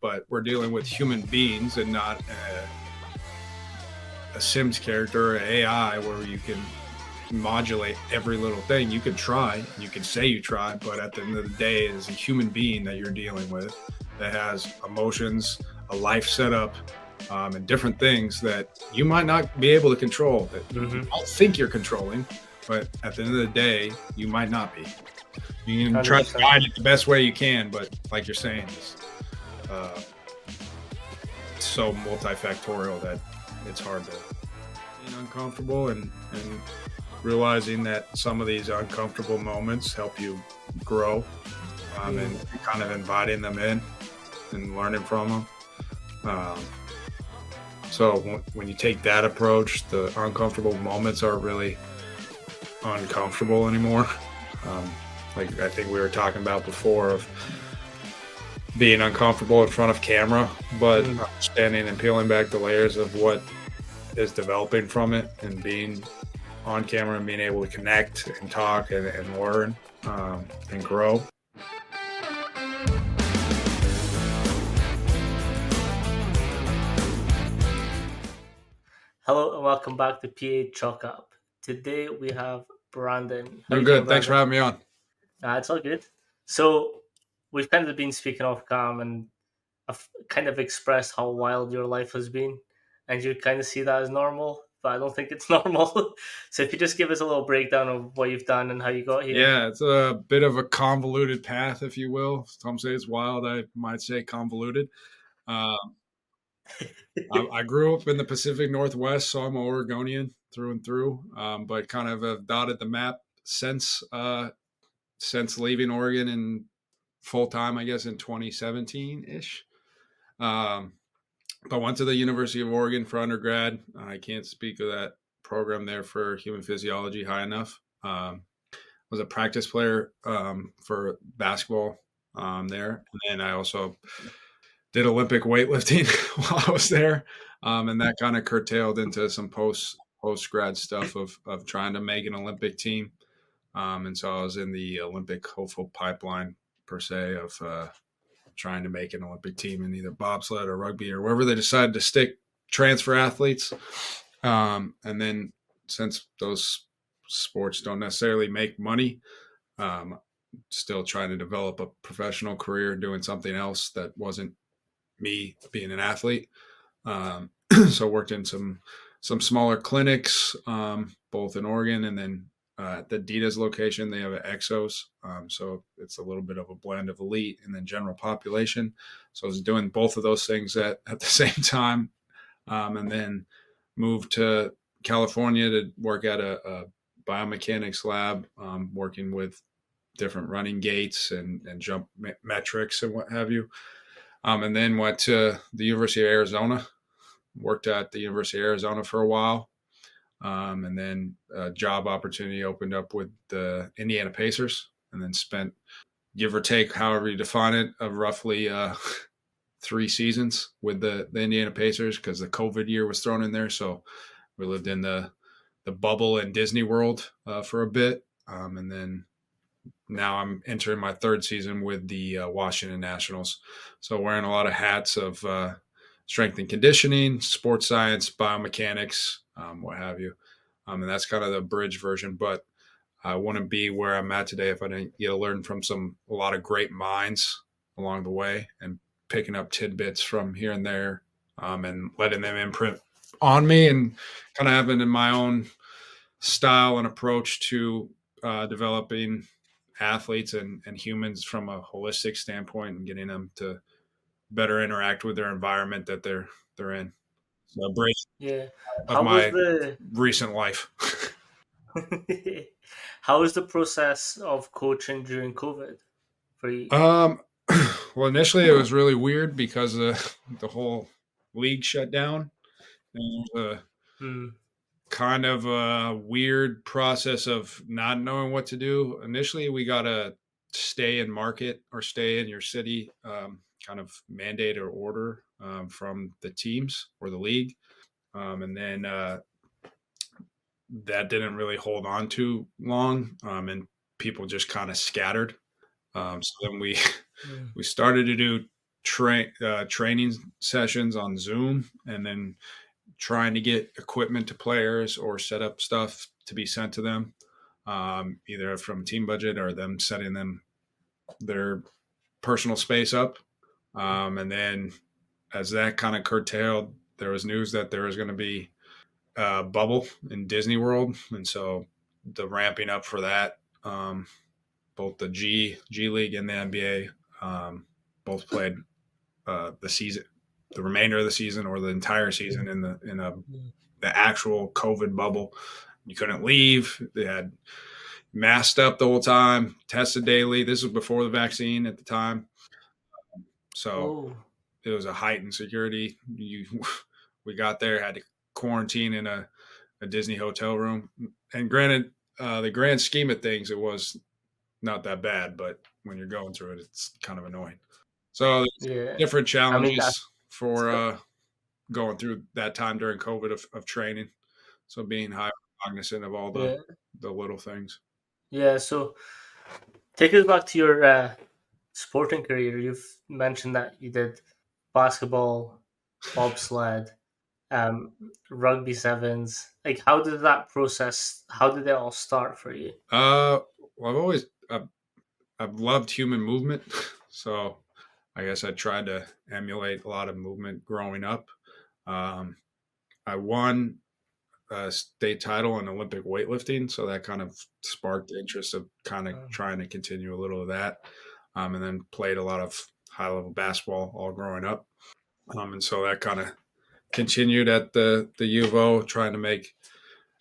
but we're dealing with human beings and not a Sims character or AI where you can modulate every little thing. You can try, you can say you try, but at the end of the day, it is a human being that you're dealing with that has emotions, a life setup, and different things that you might not be able to control, that you might think you're controlling, but at the end of the day, you might not be. You can try to guide it the best way you can, but like you're saying, it's so multifactorial that it's hard to be uncomfortable and realizing that some of these uncomfortable moments help you grow, and kind of inviting them in and learning from them. So when you take that approach, the uncomfortable moments aren't really uncomfortable anymore. Like I think we were talking about before of being uncomfortable in front of camera, but understanding and peeling back the layers of what is developing from it and being on camera and being able to connect and talk and learn and grow. Hello and welcome back to PA Chalk Up. Today we have Brandon. You're good. Thanks for having me on. It's all good. So we've kind of been speaking off cam, and I've kind of expressed how wild your life has been, and you kind of see that as normal, but I don't think it's normal. So if you just give us a little breakdown of what you've done and how you got here. Yeah, it's a bit of a convoluted path, if you will. Some say it's wild. I might say convoluted. I grew up in the Pacific Northwest, so I'm an Oregonian through and through, but kind of have dotted the map since leaving Oregon in full time, I guess, in 2017-ish. But went to the University of Oregon for undergrad. I can't speak of that program there for human physiology high enough. Was a practice player for basketball there. And then I also did Olympic weightlifting while I was there. And that kind of curtailed into some post-grad stuff of trying to make an Olympic team. And so I was in the Olympic hopeful pipeline, per se, of trying to make an Olympic team in either bobsled or rugby or wherever they decided to stick transfer athletes. And then since those sports don't necessarily make money, still trying to develop a professional career doing something else that wasn't me being an athlete. So worked in some smaller clinics, both in Oregon and then at the Adidas location, they have an Exos. So it's a little bit of a blend of elite and then general population. So I was doing both of those things at the same time. And then moved to California to work at a biomechanics lab, working with different running gaits and jump metrics and what have you. And then went to the University of Arizona, worked at the University of Arizona for a while. And then a job opportunity opened up with the Indiana Pacers, and then spent, give or take, however you define it, of roughly 3 seasons with the Indiana Pacers, because the COVID year was thrown in there. So we lived in the bubble in Disney World for a bit. And then now I'm entering my 3rd season with the Washington Nationals. So wearing a lot of hats of strength and conditioning, sports science, biomechanics, what have you. And that's kind of the bridge version, but I wouldn't be where I'm at today if I didn't get to learn from a lot of great minds along the way, and picking up tidbits from here and there, and letting them imprint on me, and kind of having in my own style and approach to developing athletes and humans from a holistic standpoint, and getting them to better interact with their environment that they're in. So a bridge of my recent life. How was the process of coaching during COVID for you? Well, initially it was really weird because the whole league shut down. And it was kind of a weird process of not knowing what to do. Initially, we got to stay in market or stay in your city, kind of mandate or order from the teams or the league. And then that didn't really hold on too long, and people just kind of scattered. So then we started to do training sessions on Zoom, and then trying to get equipment to players or set up stuff to be sent to them, either from team budget or them setting them their personal space up. And then as that kind of curtailed, there was news that there was going to be a bubble in Disney World, and so the ramping up for that, both the G League and the NBA, both played the season, the remainder of the season, or the entire season the actual COVID bubble. You couldn't leave. They had masked up the whole time, tested daily. This was before the vaccine at the time, so Oh, it was a heightened security. We got there, had to quarantine in a Disney hotel room. And granted, the grand scheme of things, it was not that bad, but when you're going through it, it's kind of annoying. So there's yeah. different I mean, that's challenges for so, going through that time during COVID of training. So being high cognizant of all yeah, the little things. yeah. So take us back to your sporting career. You've mentioned that you did basketball, bobsled, um, rugby sevens. Like, how did that process? How did it all start for you? Well, I've loved human movement, so I guess I tried to emulate a lot of movement growing up. Um, I won a state title in Olympic weightlifting, so that kind of sparked the interest of kind of Um, trying to continue a little of that. And then played a lot of high level basketball all growing up. And so that kind of continued at the U of O, trying to make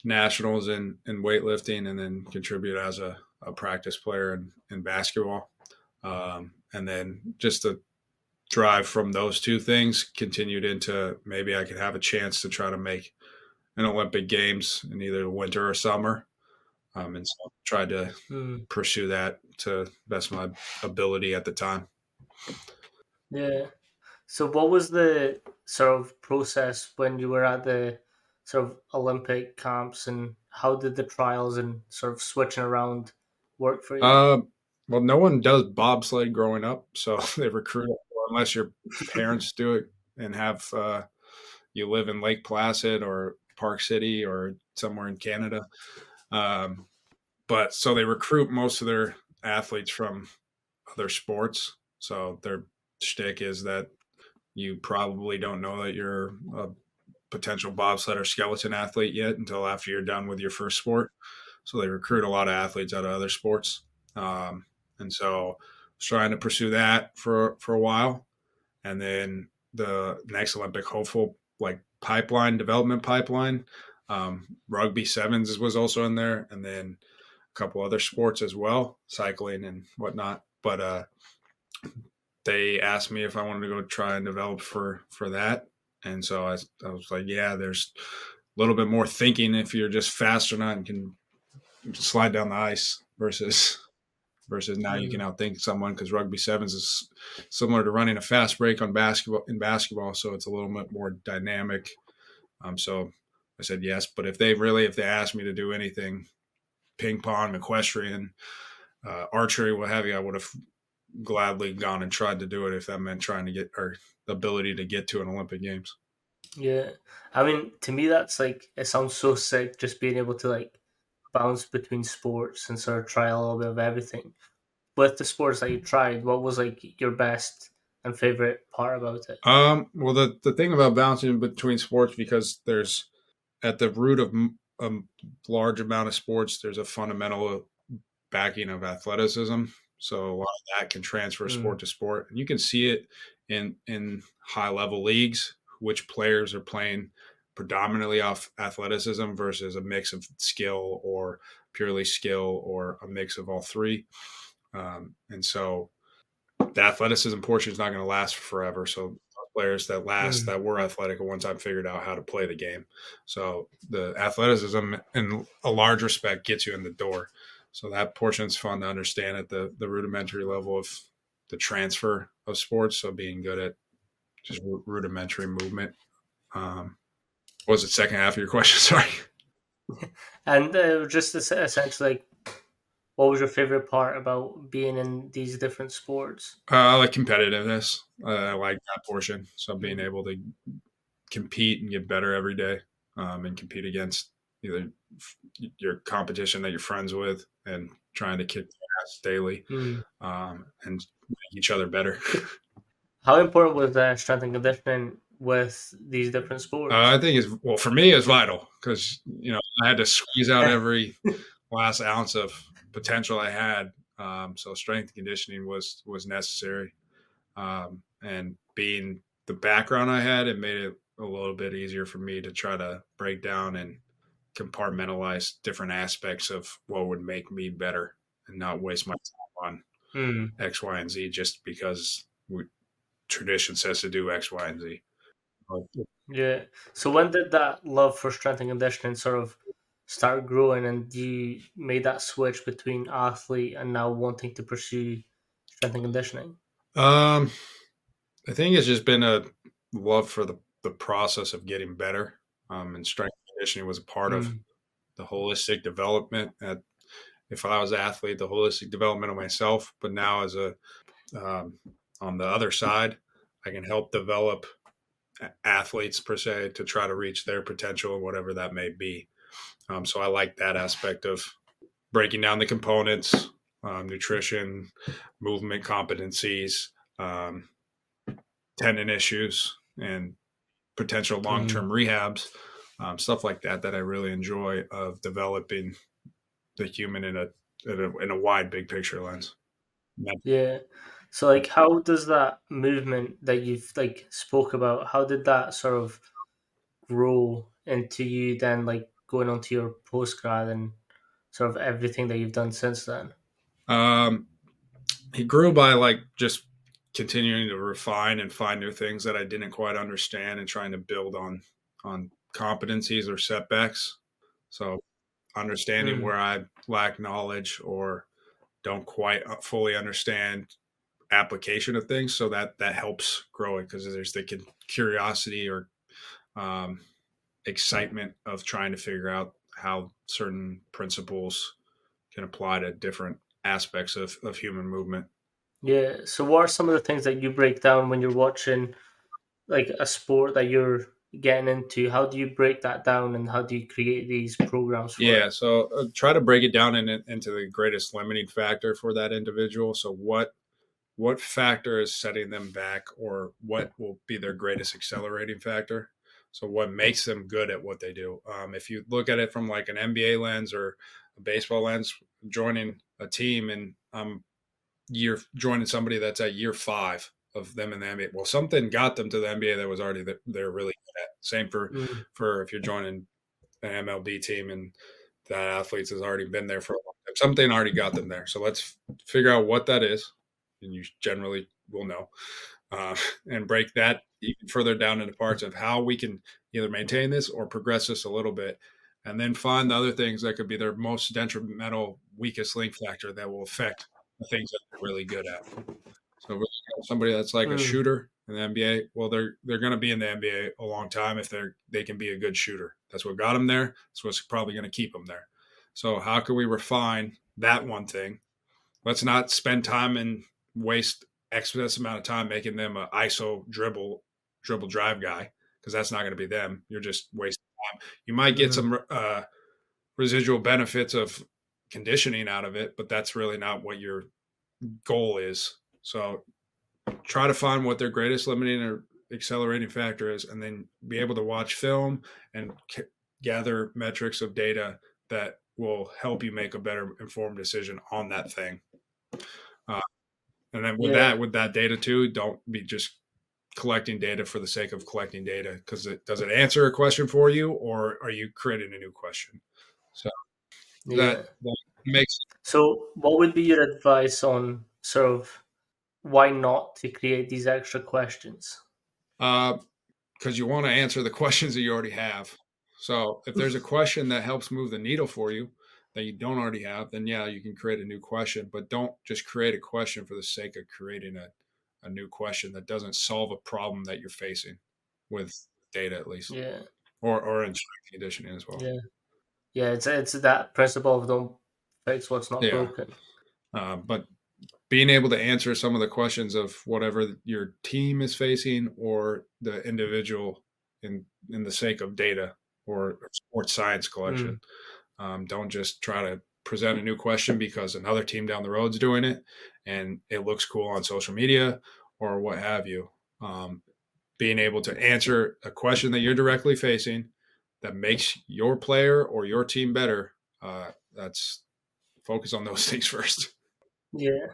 nationals in weightlifting, and then contribute as a practice player in basketball. And then just the drive from those two things continued into maybe I could have a chance to try to make an Olympic Games in either winter or summer. And so tried to hmm, pursue that to best of my ability at the time. yeah. So, what was the sort of process when you were at the sort of Olympic camps, and how did the trials and sort of switching around work for you? Uh, well, no one does bobsled growing up, so they recruit unless your parents do it and have you live in Lake Placid or Park City or somewhere in Canada. Um, but so they recruit most of their athletes from other sports. So their shtick is that you probably don't know that you're a potential bobsled or skeleton athlete yet until after you're done with your first sport. So they recruit a lot of athletes out of other sports. And so I was trying to pursue that for a while. And then the next Olympic hopeful like pipeline development pipeline, rugby sevens was also in there, and then a couple other sports as well, cycling and whatnot. But they asked me if I wanted to go try and develop for that, and so I was like, yeah, there's a little bit more thinking if you're just fast or not and can slide down the ice versus now you can Mm, outthink someone, because rugby sevens is similar to running a fast break on basketball, so it's a little bit more dynamic. So I said yes, but if they asked me to do anything, ping pong, equestrian, archery, what have you, I would have gladly gone and tried to do it if that meant trying to get or the ability to get to an Olympic Games. yeah, I mean, to me, that's like it sounds so sick just being able to like bounce between sports and sort of try a little bit of everything. With the sports that you tried, what was like your best and favorite part about it? Well, the thing about bouncing between sports, because there's at the root of a large amount of sports, there's a fundamental backing of athleticism. So a lot of that can transfer Mm, sport to sport, and you can see it in high level leagues, which players are playing predominantly off athleticism versus a mix of skill or purely skill or a mix of all three. And so the athleticism portion is not going to last forever. So players mm, that were athletic at one time figured out how to play the game. So the athleticism, in a large respect, gets you in the door. So that portion is fun to understand at the rudimentary level of the transfer of sports. So being good at just rudimentary movement. What was the second half of your question? Sorry. and just essentially, like, what was your favorite part about being in these different sports? I like competitiveness. I like that portion. So being Mm. able to compete and get better every day, and compete against either your competition that you're friends with and trying to kick ass daily, Mm. and make each other better. How important was strength and conditioning with these different I sports? think it's well for me it's vital because I had to squeeze out every last ounce of potential I had. So strength and conditioning was necessary, and being the background I had, it made it a little bit easier for me to try to break down and compartmentalize different aspects of what would make me better and not waste my time on Mm. X, Y, and Z just because tradition says to do X, Y, and Z. Yeah. So when did that love for strength and conditioning sort of start growing, and you made that switch between athlete and now wanting to pursue strength and conditioning? Um, I think it's just been a love for the process of getting better. And strength and conditioning was a part of Mm. the holistic development. If I was an athlete, the holistic development of myself, but now as a um, on the other side, I can help develop athletes per se to try to reach their potential, whatever that may be. So I like that aspect of breaking down the components, nutrition, movement competencies, um, tendon issues, and potential long Mm. term rehabs, stuff like that. That I really enjoy of developing the human in a wide big picture lens. Yeah. So like how does that movement that you've like spoke about, how did that sort of grow into you then like going on to your postgrad and sort of everything that you've done since then? Um, he grew by like just continuing to refine and find new things that I didn't quite understand and trying to build on competencies or setbacks. So understanding Mm. where I lack knowledge or don't quite fully understand application of things, so that helps grow it because there's the curiosity or um, excitement of trying to figure out how certain principles can apply to different aspects of human movement. Yeah. So what are some of the things that you break down when you're watching like a sport that you're getting into? How do you break that down and how do you create these programs for Yeah, it? so try to break it down into the greatest limiting factor for that individual. So what factor is setting them back, or what will be their greatest accelerating factor? So what makes them good at what they do? If you look at it from like an NBA lens or a baseball lens, joining a team and year joining somebody that's at year 5 of them in the NBA. Well, something got them to the NBA that was already that they're really good at. Same Mm. for if you're joining an MLB team and that athletes has already been there for a long time. Something already got them there. So let's figure out what that is, and you generally will know, and break that even further down into parts of how we can either maintain this or progress this a little bit, and then find the other things that could be their most detrimental, weakest link factor that will affect the things that they're really good at. So somebody that's like a Mm. shooter in the NBA, well, they're going to be in the NBA a long time if they can be a good shooter. That's what got them there. That's what's probably going to keep them there. So how can we refine that one thing? Let's not spend time and waste excess amount of time making them an ISO dribble drive guy because that's not going to be them. You're just wasting time. You might get Mm. some residual benefits of conditioning out of it, but that's really not what your goal is. So try to find what their greatest limiting or accelerating factor is, and then be able to watch film and gather metrics of data that will help you make a better informed decision on that thing. Uh, and then Yeah. with that data too, don't be just collecting data for the sake of collecting data because it does it answer a question for you, or are you creating a new question? So Yeah. that makes So what would be your advice on sort of why not to create these extra questions? uh, because you want to answer the questions that you already have. So if there's a question that helps move the needle for you that you don't already have, then yeah, you can create a new question, but don't just create a question for the sake of creating a new question that doesn't solve a problem that you're facing with data at least, Yeah. or in strength conditioning as well. Yeah. Yeah, it's that principle of don't fix what's not Yeah. broken. But being able to answer some of the questions of whatever your team is facing or the individual in the sake of data or sports science Mm. collection. Don't just try to present a new question because another team down the road's doing it and it looks cool on social media or what have you. Being able to answer a question that you're directly facing that makes your player or your team better. That's focus on those things first. Yeah.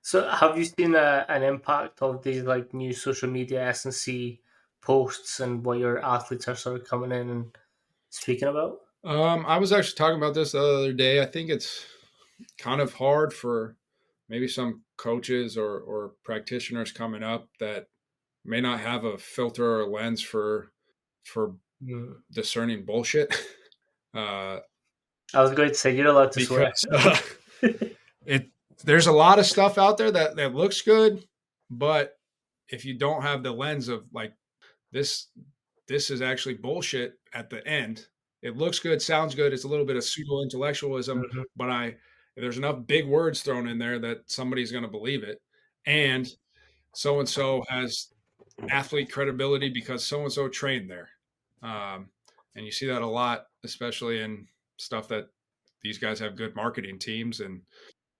So have you seen an impact of these like new social media S&C posts and what your athletes are sort of coming in and speaking about? I was actually talking about this the other day. I think it's kind of hard for maybe some coaches or practitioners coming up that may not have a filter or lens for Mm. discerning bullshit. Uh, I was going to say you're allowed to swear. because it there's a lot of stuff out there that looks good, but if you don't have the lens of like this this is actually bullshit at the end. It looks good, sounds good. It's a little bit of pseudo intellectualism, Mhm. but there's enough big words thrown in there that somebody's going to believe it. And so and so has athlete credibility because so and so trained there. Um, and you see that a lot, especially in stuff that these guys have good marketing teams. And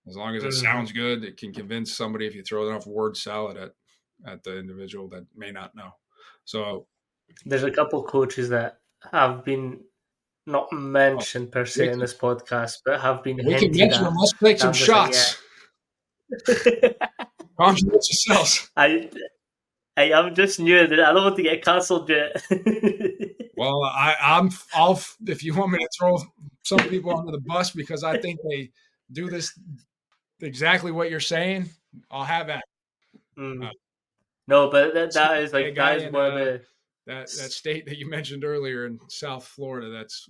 as long as it Mhm. sounds good, it can convince somebody if you throw enough word salad at the individual that may not know. So There's a couple coaches that have been not oh, mentioned per se we in can, this podcast, but have been we can hinted mention at. them. Let's take That some I'm just like, yeah. shots. Controversy sells. I I'm just new. I don't want to get cancelled yet. Well, I'll if you want me to throw some people under the bus because I think they do this exactly what you're saying, I'll have that. Uh, Mm. No, but that is a like that guy is in one of the. that state that you mentioned earlier in South Florida that's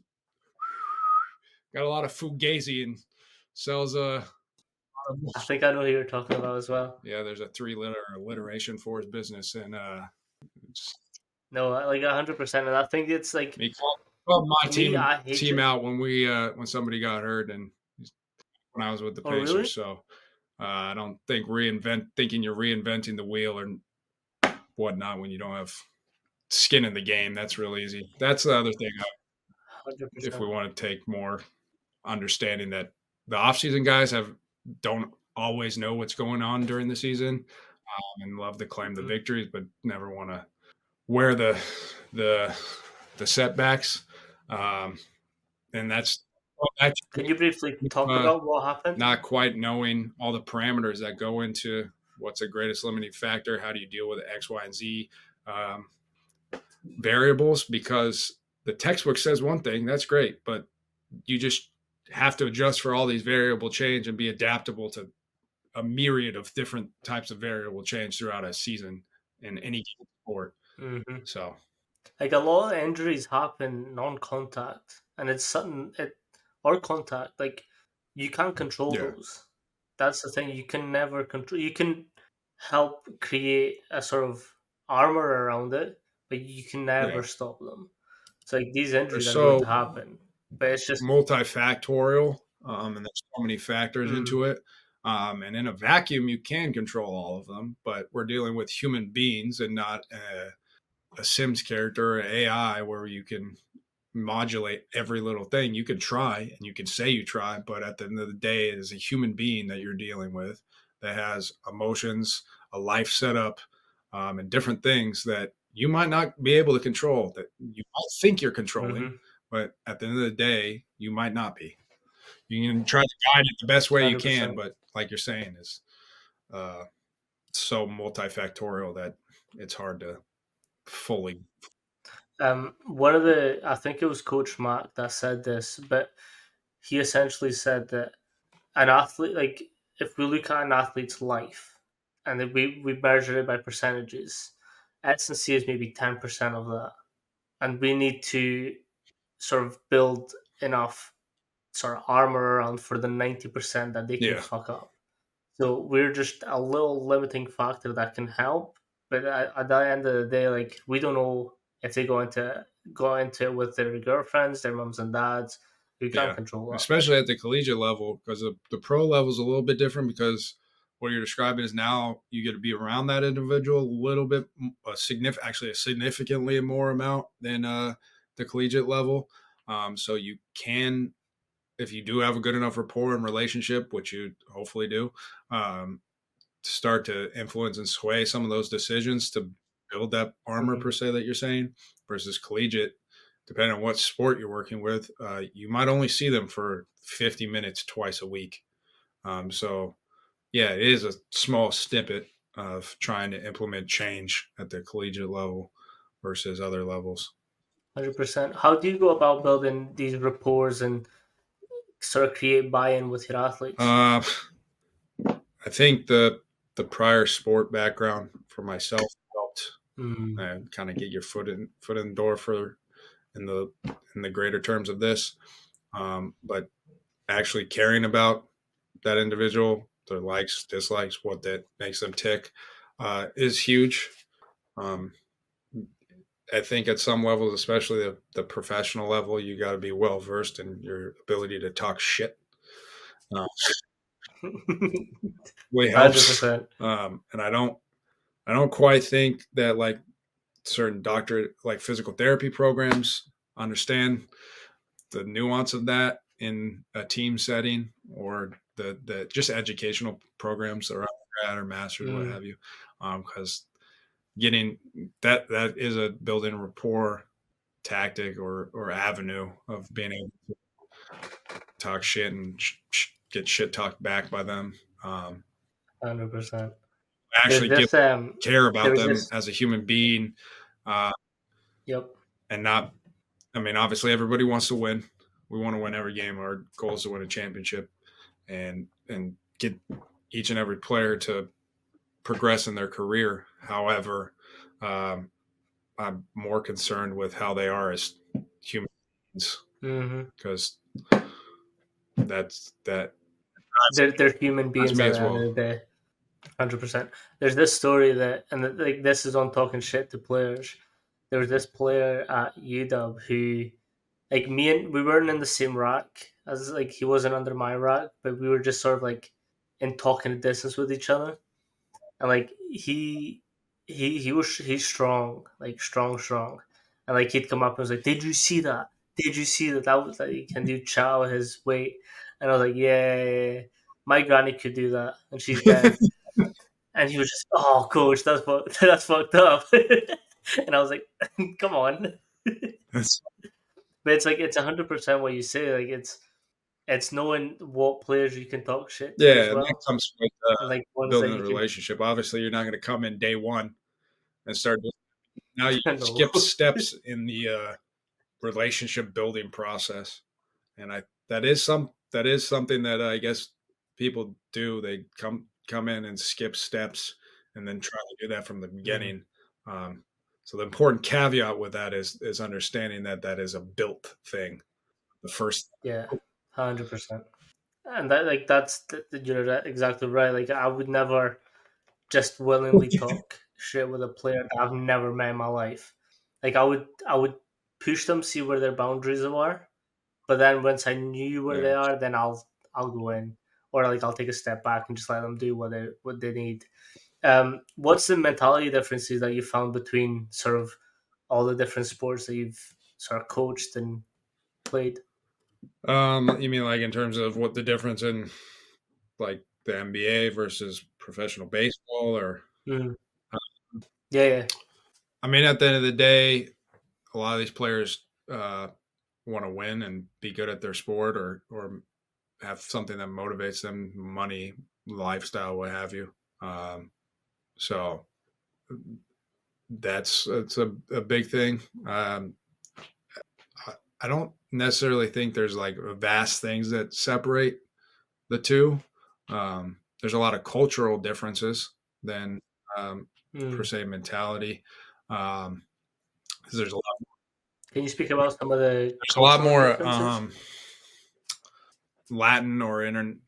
got a lot of fugazi and sells I think I know who you're talking about as well. yeah. There's a 3 letter alliteration for his business, and it's, No, like 100%, and I think it's like he called my me. I hate team it. out when somebody got hurt and when I was with the Oh, Pacers. really? So I don't think thinking you're reinventing the wheel or whatnot when you don't have skin in the game. That's real easy. That's the other thing. Hundred If we percent. want to take more understanding that the offseason guys don't always know what's going on during the season and love to claim the Mhm. victories, but never want to wear the the setbacks. Um, and that's Can you briefly talk uh, about what happened? not quite knowing all the parameters that go into what's the greatest limiting factor. How do you deal with X, Y, and Z um, variables? Because the textbook says one thing, that's great, but you just have to adjust for all these variable change and be adaptable to a myriad of different types of variable change throughout a season in any sport. Hmm. So Like a lot of injuries happen non-contact, and it's something it or contact. Like you can't control yeah, those. That's the thing. You can never control. You can help create a sort of armor around it, but you can yeah, never stop them. So like these they're injuries are going so to happen, but it's just. multifactorial, and there's so many factors Mm, into it. And in a vacuum, you can control all of them, but we're dealing with human beings and not a Sims character or AI where you can modulate every little thing. You can try and you can say you try, but at the end of the day, it is a human being that you're dealing with that has emotions, a life setup, and different things that you might not be able to control that you might think you're controlling, mm-hmm, but at the end of the day, you might not be. You can try to guide it the best way you can, 100%. but like you're saying, is uh, so multifactorial that it's hard to fully. One of the, I think it was Coach Mark that said this, but he essentially said that an athlete, like if we look at an athlete's life and then we measure it by percentages, S&C is maybe 10% of that. And we need to sort of build enough sort of armor around for the 90% that they can Yeah, fuck up. So we're just a little limiting factor that can help. But at the end of the day, like we don't know if they go into it with their girlfriends, their moms and dads. You can't Yeah, control that. especially at the collegiate level, because the pro level is a little bit different, because what you're describing is now you get to be around that individual a little bit, actually a significantly more amount than the collegiate level. So you can, if you do have a good enough rapport and relationship, which you hopefully do, um, start to influence and sway some of those decisions to build that armor Mhm. per se that you're saying. Versus collegiate, depending on what sport you're working with, you might only see them for 50 minutes twice a week. So yeah, it is a small snippet of trying to implement change at the collegiate level versus other levels. 100%. How do you go about building these rapports and sort of create buy-in with your athletes? uh, I think the prior sport background for myself helped, Mm. and kind of get your foot in the door for in the in the greater terms of this. But actually caring about that individual, their likes, dislikes, what that makes them tick, is huge. Um, I think at some levels, especially the professional level, you got to be well versed in your ability to talk shit. Uh, really helps. 100%. And I don't quite think that like certain doctorate, like physical therapy programs, understand the nuance of that in a team setting, or the just educational programs or undergrad or masters, what Mm. have you, because getting that is a building rapport tactic or avenue of being able to talk shit and get shit talked back by them. 100%. There's Actually give this care about there's them this as a human being, uh, yep. and not. I mean, obviously, everybody wants to win. We want to win every game. Our goal is to win a championship, and get each and every player to progress in their career. However, um, I'm more concerned with how they are as human beings, Hmm. because that They're human drives beings me at as the end well. of the day. 100%. There's this story that, and like this is on talking shit to players. There was this player at UW who, like me and we weren't in the same rack as like he wasn't under my rack, but we were just sort of like in talking distance with each other. And like he's strong, like strong, and like he'd come up and was like, "Did you see that? Did you see that? That was like, can you chow his weight?" And I was like, "Yeah, yeah, yeah. My granny could do that, and she's dead." And he was just, "Oh, coach, that's fucked up." And I was like, "Come on." But it's like it's 100% what you say. Like it's knowing what players you can talk shit to as Yeah, and that well, comes with and like ones that building a you can. relationship. Obviously, you're not going to come in day one and start. Now you No. skip steps in the relationship building process, and I that is something that I guess people do. They come in and skip steps, and then try to do that from the Mhm. beginning. Um, so the important caveat with that is understanding that that is a built thing. The first, Yeah, 100%. And that like you're exactly right. Like I would never just willingly talk shit with a player that I've never met in my life. Like I would push them, see where their boundaries are, but then once I knew where yeah. they are, then I'll go in, or like I'll take a step back and just let them do what they need. What's the mentality differences that you found between sort of all the different sports that you've sort of coached and played? You mean like in terms of what the difference in like the NBA versus professional baseball, or Mm. Yeah, yeah. I mean, at the end of the day, a lot of these players want to win and be good at their sport, or have something that motivates them, money, lifestyle, what have you. Um, so that's a big thing. I don't necessarily think there's like vast things that separate the two. There's a lot of cultural differences than um, per Mm. se mentality. Um, 'Cause Can you speak about some of the there's a lot cultural more differences? Latin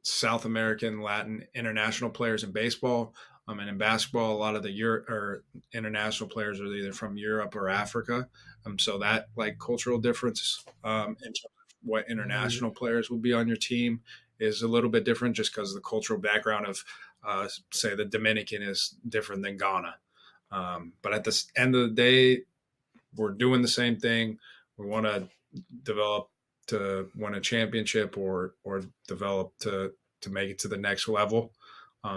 South American Latin international players in baseball. And in basketball, a lot of the international players are either from Europe or Africa. So that like cultural difference in terms of what Mm. international players will be on your team is a little bit different, just because the cultural background of, say, the Dominican is different than Ghana. But at the end of the day, we're doing the same thing. We want to develop to win a championship or develop to make it to the next level.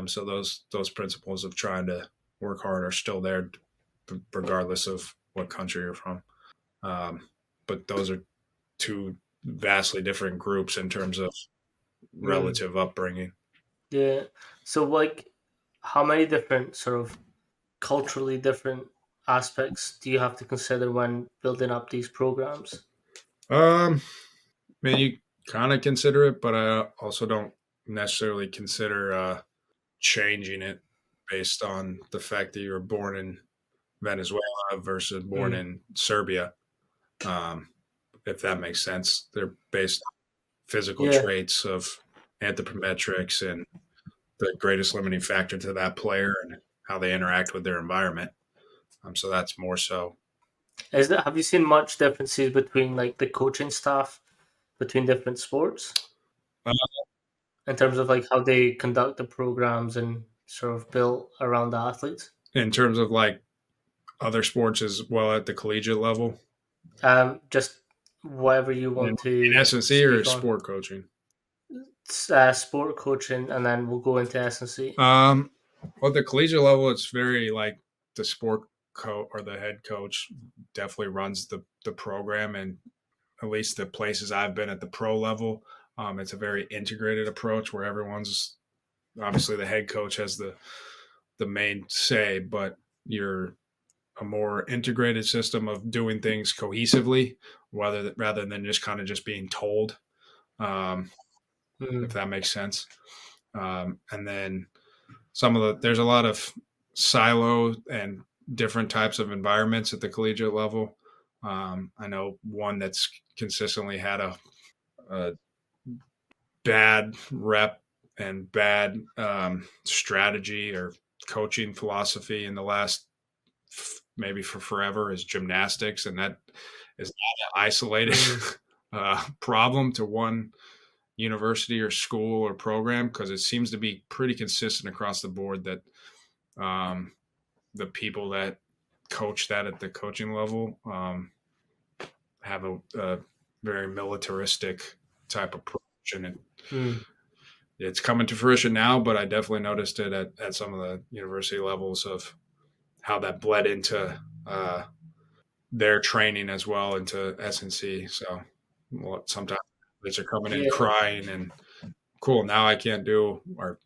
So those principles of trying to work hard are still there, regardless of what country you're from. But those are two vastly different groups in terms of Mm. relative upbringing. Yeah. So, like, how many different sort of culturally different aspects do you have to consider when building up these programs? I mean, you kind of consider it, but I also don't necessarily consider changing it based on the fact that you were born in Venezuela versus born Mm. in Serbia. Um, if that makes sense, they're based on physical Yeah. traits of anthropometrics and the greatest limiting factor to that player and how they interact with their environment. So that's more so. Have you seen much differences between like the coaching staff between different sports Uh, in terms of like how they conduct the programs and sort of built around the athletes? in terms of like other sports as well at the collegiate level, Just whatever you want in to S&C or speak on. sport coaching. Sport coaching, and then we'll go into S&C. Um, well, at the collegiate level, it's very like the sport coach or the head coach definitely runs the program, and at least the places I've been at the pro level, it's a very integrated approach where everyone's obviously the head coach has the main say, but you're a more integrated system of doing things cohesively, rather than just kind of just being told, um, if Mm. that makes sense. And then there's a lot of silo and different types of environments at the collegiate level. I know one that's consistently had a bad rep and bad strategy or coaching philosophy in the last maybe for forever is gymnastics, and that is not an isolated Mm. problem to one university or school or program, because it seems to be pretty consistent across the board that um, the people that coach that at the coaching level have a very militaristic type approach, and Mm. it's coming to fruition now. But I definitely noticed it at some of the university levels of how that bled into their training as well into S&C. So sometimes kids are coming in Yeah. crying and cool. Now I can't do, or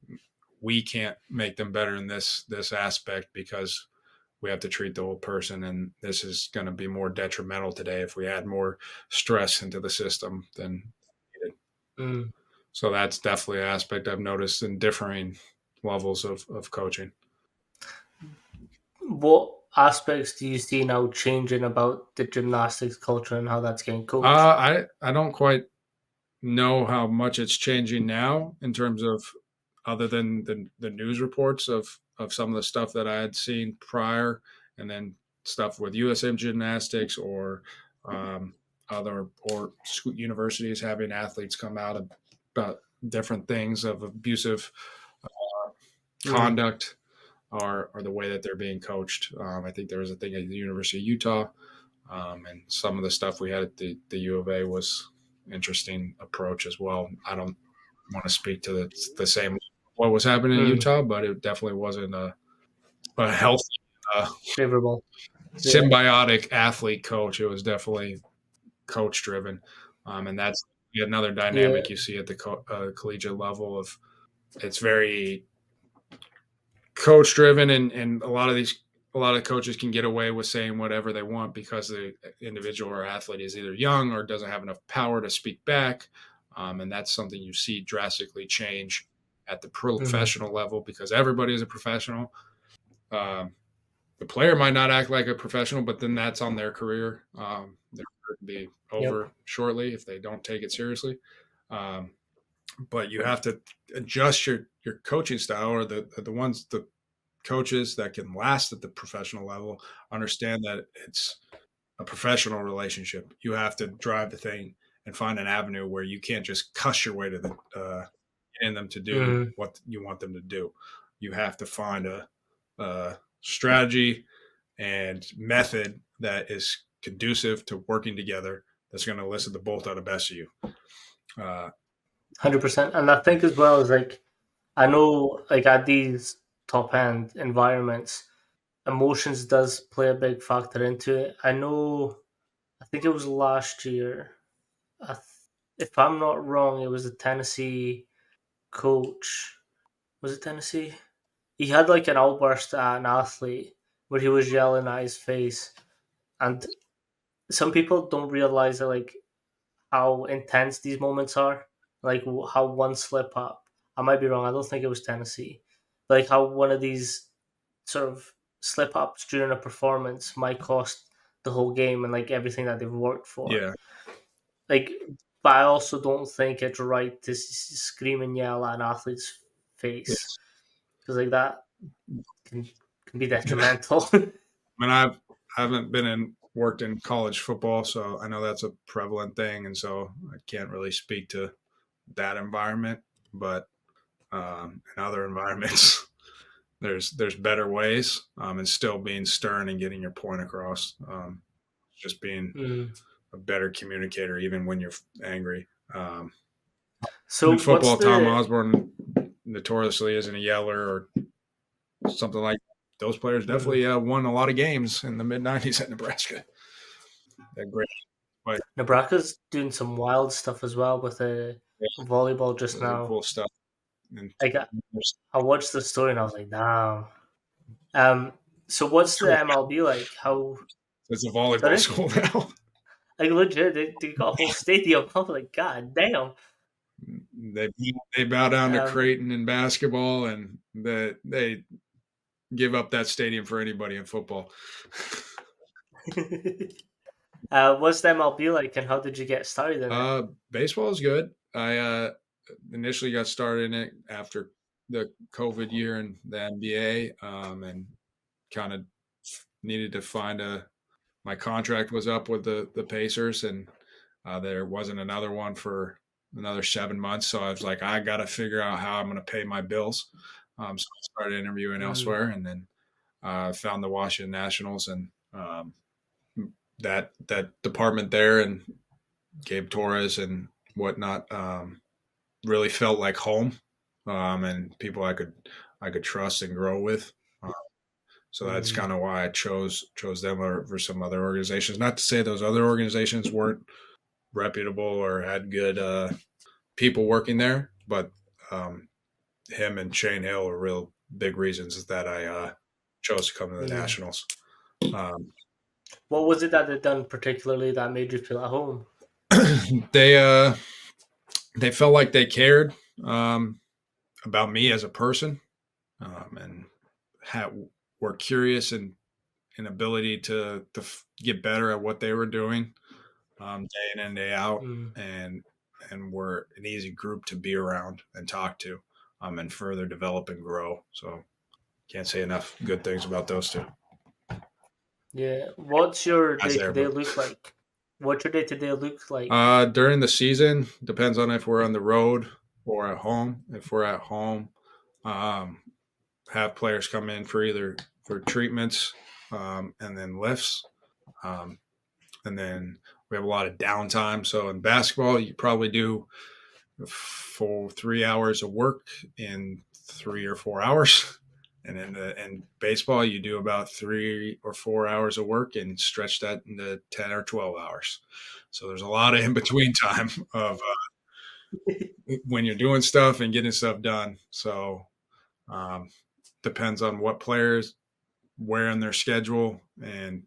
we can't make them better in this aspect because we have to treat the whole person, and this is going to be more detrimental today if we add more stress into the system than needed. Mm. So that's definitely an aspect I've noticed in differing levels of coaching. What aspects do you see now changing about the gymnastics culture and how that's getting coached? I don't quite know how much it's changing now in terms of, other than the news reports of some of the stuff that I had seen prior, and then stuff with USM Gymnastics or other or universities having athletes come out about different things of abusive Mm. conduct, or the way that they're being coached. I think there was a thing at the University of Utah, and some of the stuff we had at the U of A was interesting approach as well. I don't want to speak to the same what was happening in Mm. Utah, but it definitely wasn't a healthy, uh, Favorable. Yeah. symbiotic athlete coach. It was definitely coach driven, and that's another Yeah. dynamic you see at the collegiate level of it's very coach driven, and a lot of coaches can get away with saying whatever they want because the individual or athlete is either young or doesn't have enough power to speak back, and that's something you see drastically change at the Mm. professional level because everybody is a professional. um, the player might not act like a professional, but then that's on their career. Their career can be Yep. over shortly if they don't take it seriously. um, but you have to adjust your coaching style, or the coaches that can last at the professional level understand that it's a professional relationship. You have to drive the thing and find an avenue where you can't just cuss your way to the in them to do Mm. what you want them to do. You have to find a strategy and method that is conducive to working together. That's going to elicit the both out of best of you. 100%. And I think as well as like, I know like at these top end environments, emotions does play a big factor into it. I know, I think it was last year. I th- if I'm not wrong, it was the Tennessee coach. Was it Tennessee? He had like an outburst at an athlete where he was yelling at his face, and some people don't realize that like how intense these moments are. Like how one slip up, I might be wrong. I don't think it was Tennessee. Like how one of these sort of slip ups during a performance might cost the whole game and like everything that they've worked for. Yeah. Like, but I also don't think it's right to scream and yell at an athlete's face Yes. because like that can can be detrimental. I mean, I haven't been in worked in college football, so I know that's a prevalent thing, and so I can't really speak to that environment. But in other environments, there's better ways, and still being stern and getting your point across. Just being Mm. a better communicator, even when you're angry. So In what's football, Tom the Osborne notoriously isn't a yeller or something like that. Those players mm. definitely won a lot of games in the mid '90s at Nebraska. They're great. But Nebraska's doing some wild stuff as well with the yeah, volleyball just some now. cool stuff. And Like I watched the story and I was like, damn. Um. So what's the MLB like? How it's a volleyball sorry? school now. Like legit, they got a whole stadium. I was like, god damn. they they bow down to Um. Creighton in basketball, and they give up that stadium for anybody in football. What's the MLB like, and how did you get started in it? Baseball is good. I initially got started in it after the COVID year in the NBA, and kind of needed to find a. My contract was up with the Pacers, and there wasn't another one for another 7 months. So I was like, I got to figure out how I'm going to pay my bills. So I started interviewing Mm. elsewhere, and then found the Washington Nationals, and that department there, and Gabe Torres and whatnot, really felt like home, and people I could trust and grow with. Uh, so that's Mm. kind of why I chose them over some other organizations. Not to say those other organizations weren't reputable or had good people working there, but um, him and Shane Hill are real big reasons that I chose to come to the Mm. Nationals. Um, What was it that they done particularly that made you feel at home? they they felt like they cared um, about me as a person, and were curious and an ability to get better at what they were doing, day in and day out, Mm. and were an easy group to be around and talk to, and further develop and grow. So can't say enough good things about those two Yeah. What's your guys day to there. day But look like? What's your day to day look like? during the season, depends on if we're on the road or at home. If we're at home, um, have players come in for either for treatments, and then lifts. Um, and then we have a lot of downtime. So in basketball, you probably do for 3 hours of work in 3 or 4 hours. And in baseball, you do about 3 or 4 hours of work and stretch that into 10 or 12 hours. So there's a lot of in between time of when you're doing stuff and getting stuff done. So um, depends on what players where in their schedule and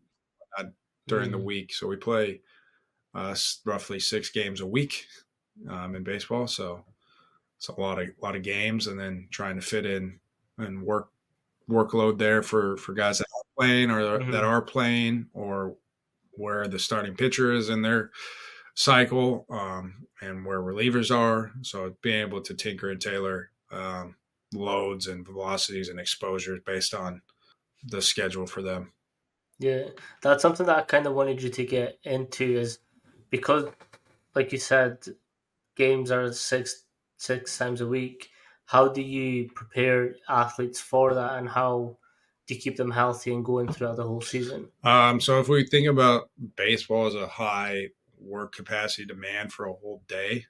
uh, during the Mm. week. So we play roughly 6 games a week in baseball. So it's a lot of games, and then trying to fit in and workload there for guys that are playing or that Mm-hmm. are playing, or where the starting pitcher is in their cycle, and where relievers are. So being able to tinker and tailor, loads and velocities and exposures based on the schedule for them. Yeah, that's something that I kind of wanted you to get into is because, like you said, games are six times a week. How do you prepare athletes for that, and how do you keep them healthy and going throughout the whole season? So if we think about baseball as a high work capacity demand for a whole day,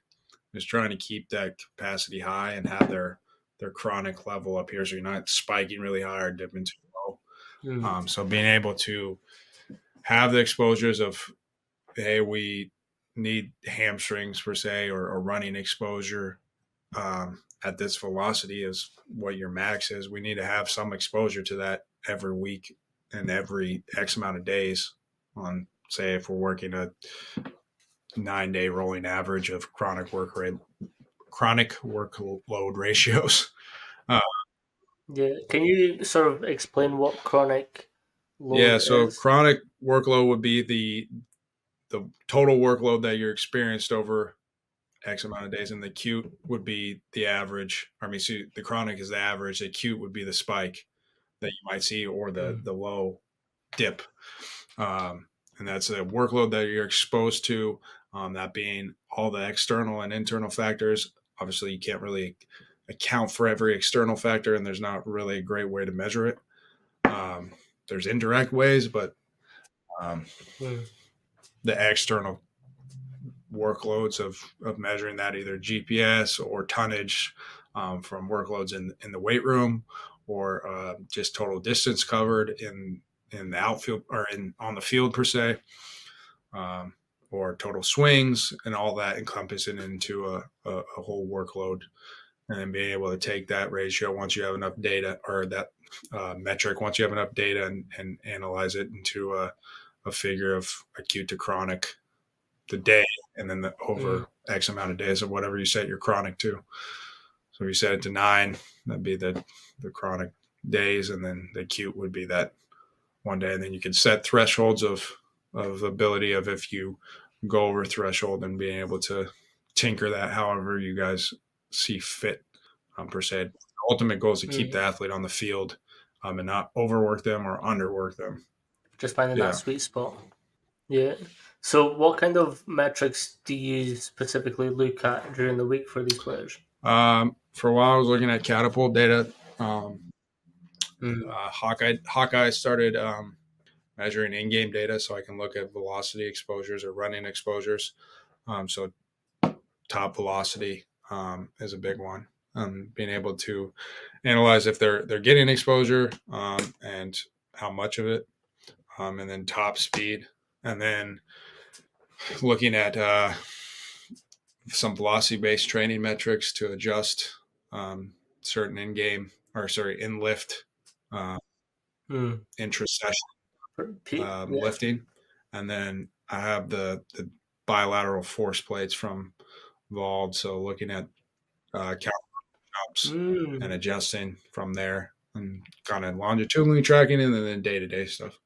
is trying to keep that capacity high and have their chronic level up here, so you're not spiking really high or dipping too low. Mm. So being able to have the exposures of, hey, we need hamstrings per se, or running exposure at this velocity is what your max is. We need to have some exposure to that every week and every X amount of days. On, say, if we're working a 9-day rolling average of chronic workload ratios. Uh, Yeah, can you sort of explain what chronic yeah, load so is? chronic workload would be the total workload that you're experienced over X amount of days, and the acute would be the average. I mean, see, the chronic is the average. The acute would be the spike that you might see, or Mm. the low dip. And that's a workload that you're exposed to. That being all the external and internal factors. Obviously, you can't really account for every external factor, and there's not really a great way to measure it. There's indirect ways, but um, Mm. the external workloads of measuring that, either GPS or tonnage, from workloads in the weight room, or just total distance covered in the outfield or in on the field per se, um, or total swings, and all that encompassing into a whole workload. And then being able to take that ratio once you have enough data, or that metric once you have enough data, and analyze it into a figure of acute to chronic, the day, and then the Mm. over X amount of days of whatever you set your chronic to. So if you set it to 9, that'd be the chronic days, and then the acute would be that one day. And then you can set thresholds of ability of, if you go over threshold, and being able to tinker that however you guys see fit, per se. The ultimate goal is to keep the Mm. athlete on the field, and not overwork them or underwork them. Just finding that Yeah. sweet spot. Yeah. So, what kind of metrics do you specifically look at during the week for these players? For a while, I was looking at catapult data. Mm. Hawkeye started measuring in-game data, so I can look at velocity exposures or running exposures. So top velocity is a big one. Being able to analyze if they're getting exposure, and how much of it, and then top speed, and then looking at some velocity-based training metrics to adjust certain in-game, or sorry, in lift, uh, Mm. intra-session Yeah. lifting, and then I have the bilateral force plates from Vald. So looking at counter and Mm. adjusting from there, and kind of longitudinally tracking it, and then day to day stuff,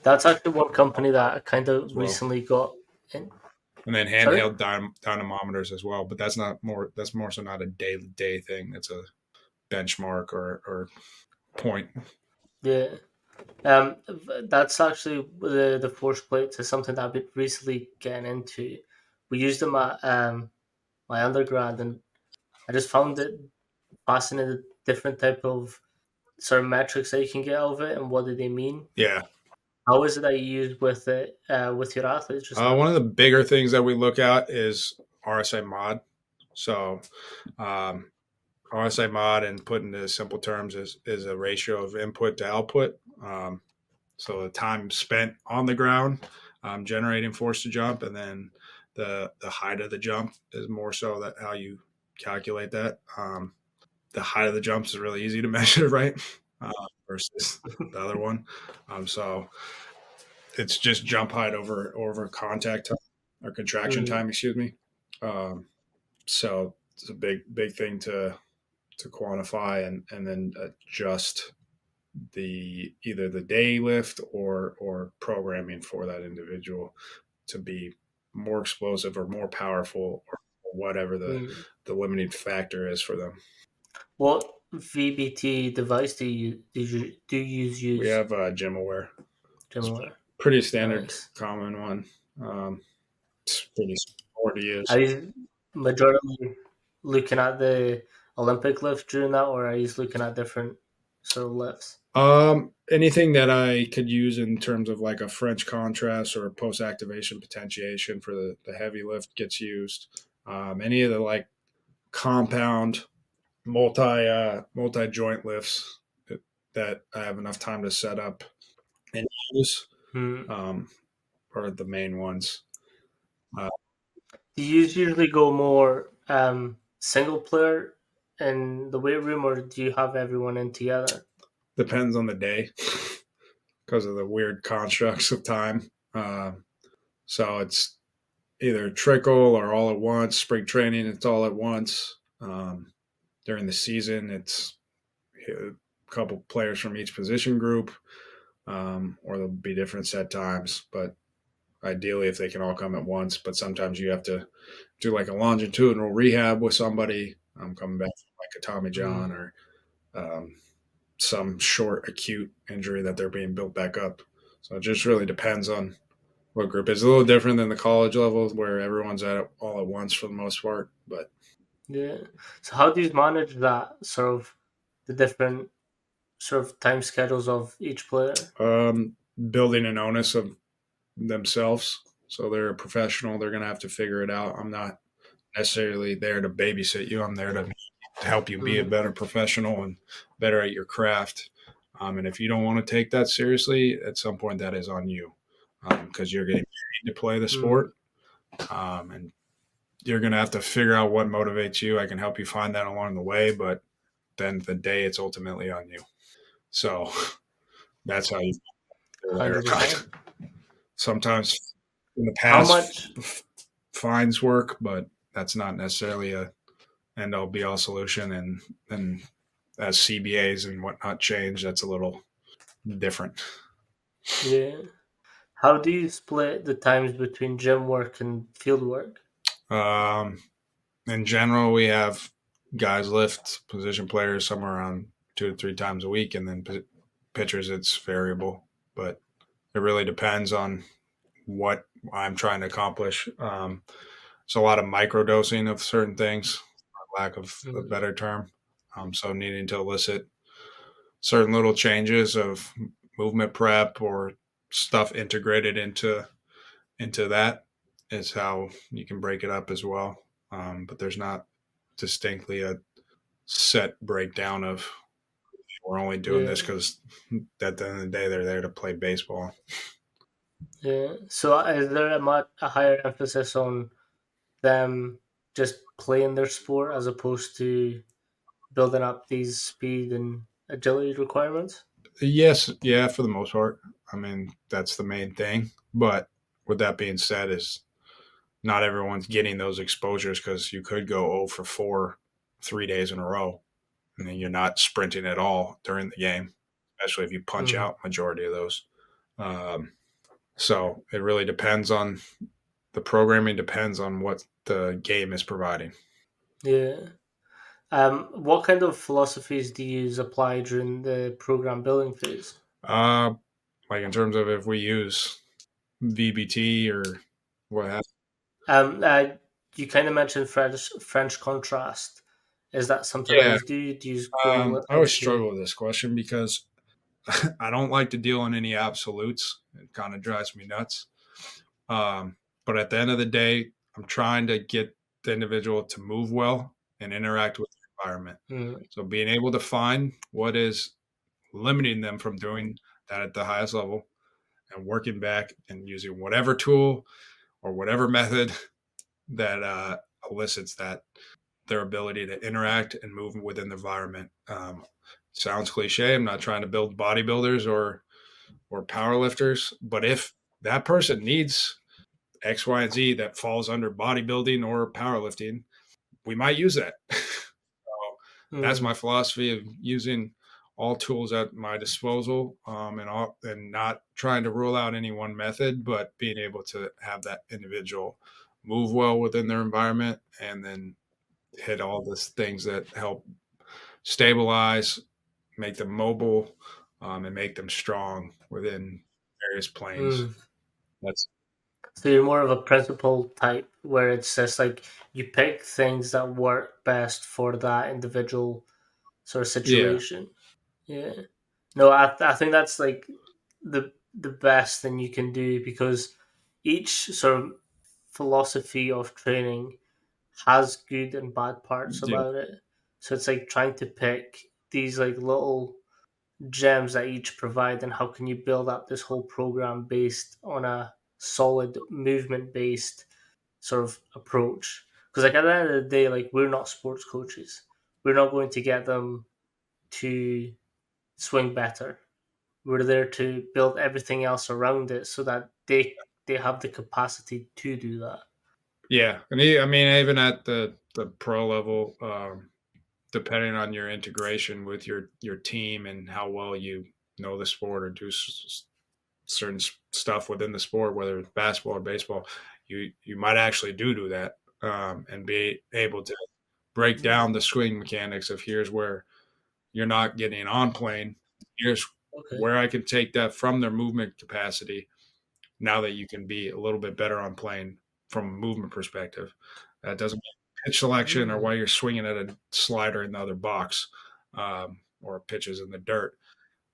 That's actually one company that I kind as of well. recently got in. And then Sorry? handheld dynamometers as well, but that's more so not a day to day thing. It's a benchmark, or point. Yeah. That's actually the force plates is something that I've been recently getting into. We used them at my undergrad, and I just found it fascinating. Different type of sort of metrics that you can get out of it, and what do they mean? Yeah. How is it that you use with it with your athletes just now? One of the bigger things that we look at is RSI mod. So um, RSI mod, and put into simple terms, is a ratio of input to output. So the time spent on the ground, generating force to jump, and then the height of the jump is more so that how you calculate that. The height of the jumps is really easy to measure, right? Versus the other one. So it's just jump height over contact time, or contraction Mm, time, excuse me. Um, so it's a big thing to quantify, and then adjust the either the day lift, or programming for that individual to be more explosive or more powerful, or whatever mm. the limiting factor is for them. What VBT device do you We use? have Gym Aware. It's Similar. pretty standard, Nice. common one. It's pretty straightforward to use. Are you majorly looking at the Olympic lift during that, or are you looking at different sort of lifts? Anything that I could use in terms of like a French contrast or post activation potentiation for the heavy lift gets used. Any of the like compound multi joint lifts that I have enough time to set up and use Hmm. um, are the main ones. Uh, Do you usually go more single player in the weight room, or do you have everyone in together? Depends on the day because of the weird constructs of time. So it's either trickle or all at once. Spring training, it's all at once. During the season, it's a couple players from each position group, or there'll be different set times. But ideally, if they can all come at once, but sometimes you have to do like a longitudinal rehab with somebody coming back from like a Tommy John Mm, or um, some short acute injury that they're being built back up. So it just really depends on what group. It's a little different than the college levels where everyone's at it all at once for the most part. But yeah. So how do you manage that sort of the different sort of time schedules of each player? building an onus of themselves. So they're a professional. They're going to have to figure it out. I'm not necessarily there to babysit you. I'm there to help you be a Mm, better professional and better at your craft. And if you don't want to take that seriously, at some point that is on you because you're getting paid to play the mm, sport. And you're going to have to figure out what motivates you. I can help you find that along the way, but then the day it's ultimately on you. So that's how you feel there. 100%. Sometimes in the How past, much? fines work, but that's not necessarily a end all be all solution. And as CBAs and whatnot change, that's a little different. Yeah. How do you split the times between gym work and field work? Um, in general, we have guys lift position players somewhere around 2 to 3 times a week, and then pitchers it's variable, but it really depends on what I'm trying to accomplish. It's a lot of micro dosing of certain things, for lack of a Mm, better term. So needing to elicit certain little changes of movement prep or stuff integrated into that is how you can break it up as well. But there's not distinctly a set breakdown of we're only doing yeah. this because at the end of the day they're there to play baseball. Yeah. So is there a higher emphasis on them just playing their sport as opposed to building up these speed and agility requirements? Yes, yeah, for the most part. I mean, that's the main thing. But with that being said, is not everyone's getting those exposures because you could go 0 for 4 3 days in a row, and then you're not sprinting at all during the game, especially if you punch Mm, out majority of those. Um, so it really depends on the programming. Depends on what the game is providing. yeah. What kind of philosophies do you use apply during the program building phase? Uh, like in terms of if we use VBT or what have Um, uh, you kind of mentioned French contrast. Is that something that yeah. you do? Do you go I always into? struggle with this question because I don't like to deal in any absolutes. It kind of drives me nuts. But at the end of the day, I'm trying to get the individual to move well and interact with the environment. Mm, So being able to find what is limiting them from doing that at the highest level and working back and using whatever tool or whatever method that elicits that their ability to interact and move within the environment. Sounds cliche. I'm not trying to build bodybuilders or power lifters, but if that person needs X, Y, and Z that falls under bodybuilding or powerlifting, we might use that. So that's mm, my philosophy of using all tools at my disposal, and not trying to rule out any one method, but being able to have that individual move well within their environment and then hit all the things that help stabilize, make them mobile, and make them strong within various planes. Mm. That's So you're more of a principle type where it's just like you pick things that work best for that individual sort of yeah, situation. Yeah. No, I think that's like the best thing you can do because each sort of philosophy of training has good and bad parts yeah, about it. So it's like trying to pick these like little gems that each provide and how can you build up this whole program based on a solid movement based sort of approach. Because like at the end of the day, like we're not sports coaches. We're not going to get them to swing better. We're there to build everything else around it so that they have the capacity to do that. yeah. And I mean, even at the pro level, depending on your integration with your team and how well you know the sport or do certain stuff within the sport, whether it's basketball or baseball, you might actually do that, and be able to break down the swing mechanics of here's where you're not getting on plane. Here's Okay. where I can take that from their movement capacity. Now that you can be a little bit better on plane from a movement perspective, that doesn't mean pitch selection or Mm. why you're swinging at a slider in the other box, or pitches in the dirt.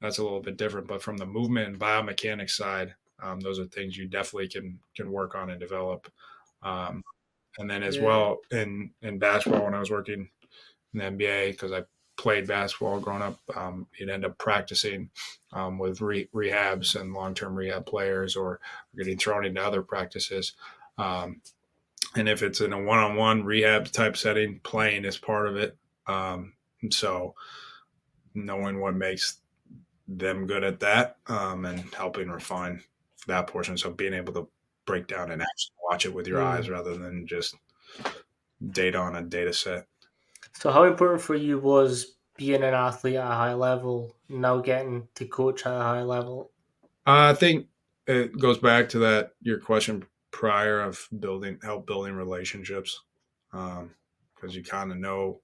That's a little bit different. But from the movement and biomechanics side, those are things you definitely can work on and develop. Um, and then as Yeah. well in basketball, when I was working in the NBA, because I played basketball growing up, you'd end up practicing with rehabs and long term rehab players, or getting thrown into other practices. Um, and if it's in a one on one rehab type setting, playing is part of it. So knowing what makes them good at that, and helping refine that portion. So being able to break down and actually watch it with your eyes Mm. rather than just data on a data set. So how important for you was being an athlete at a high level, now getting to coach at a high level? I think it goes back to that your question prior of building relationships, because you kind of know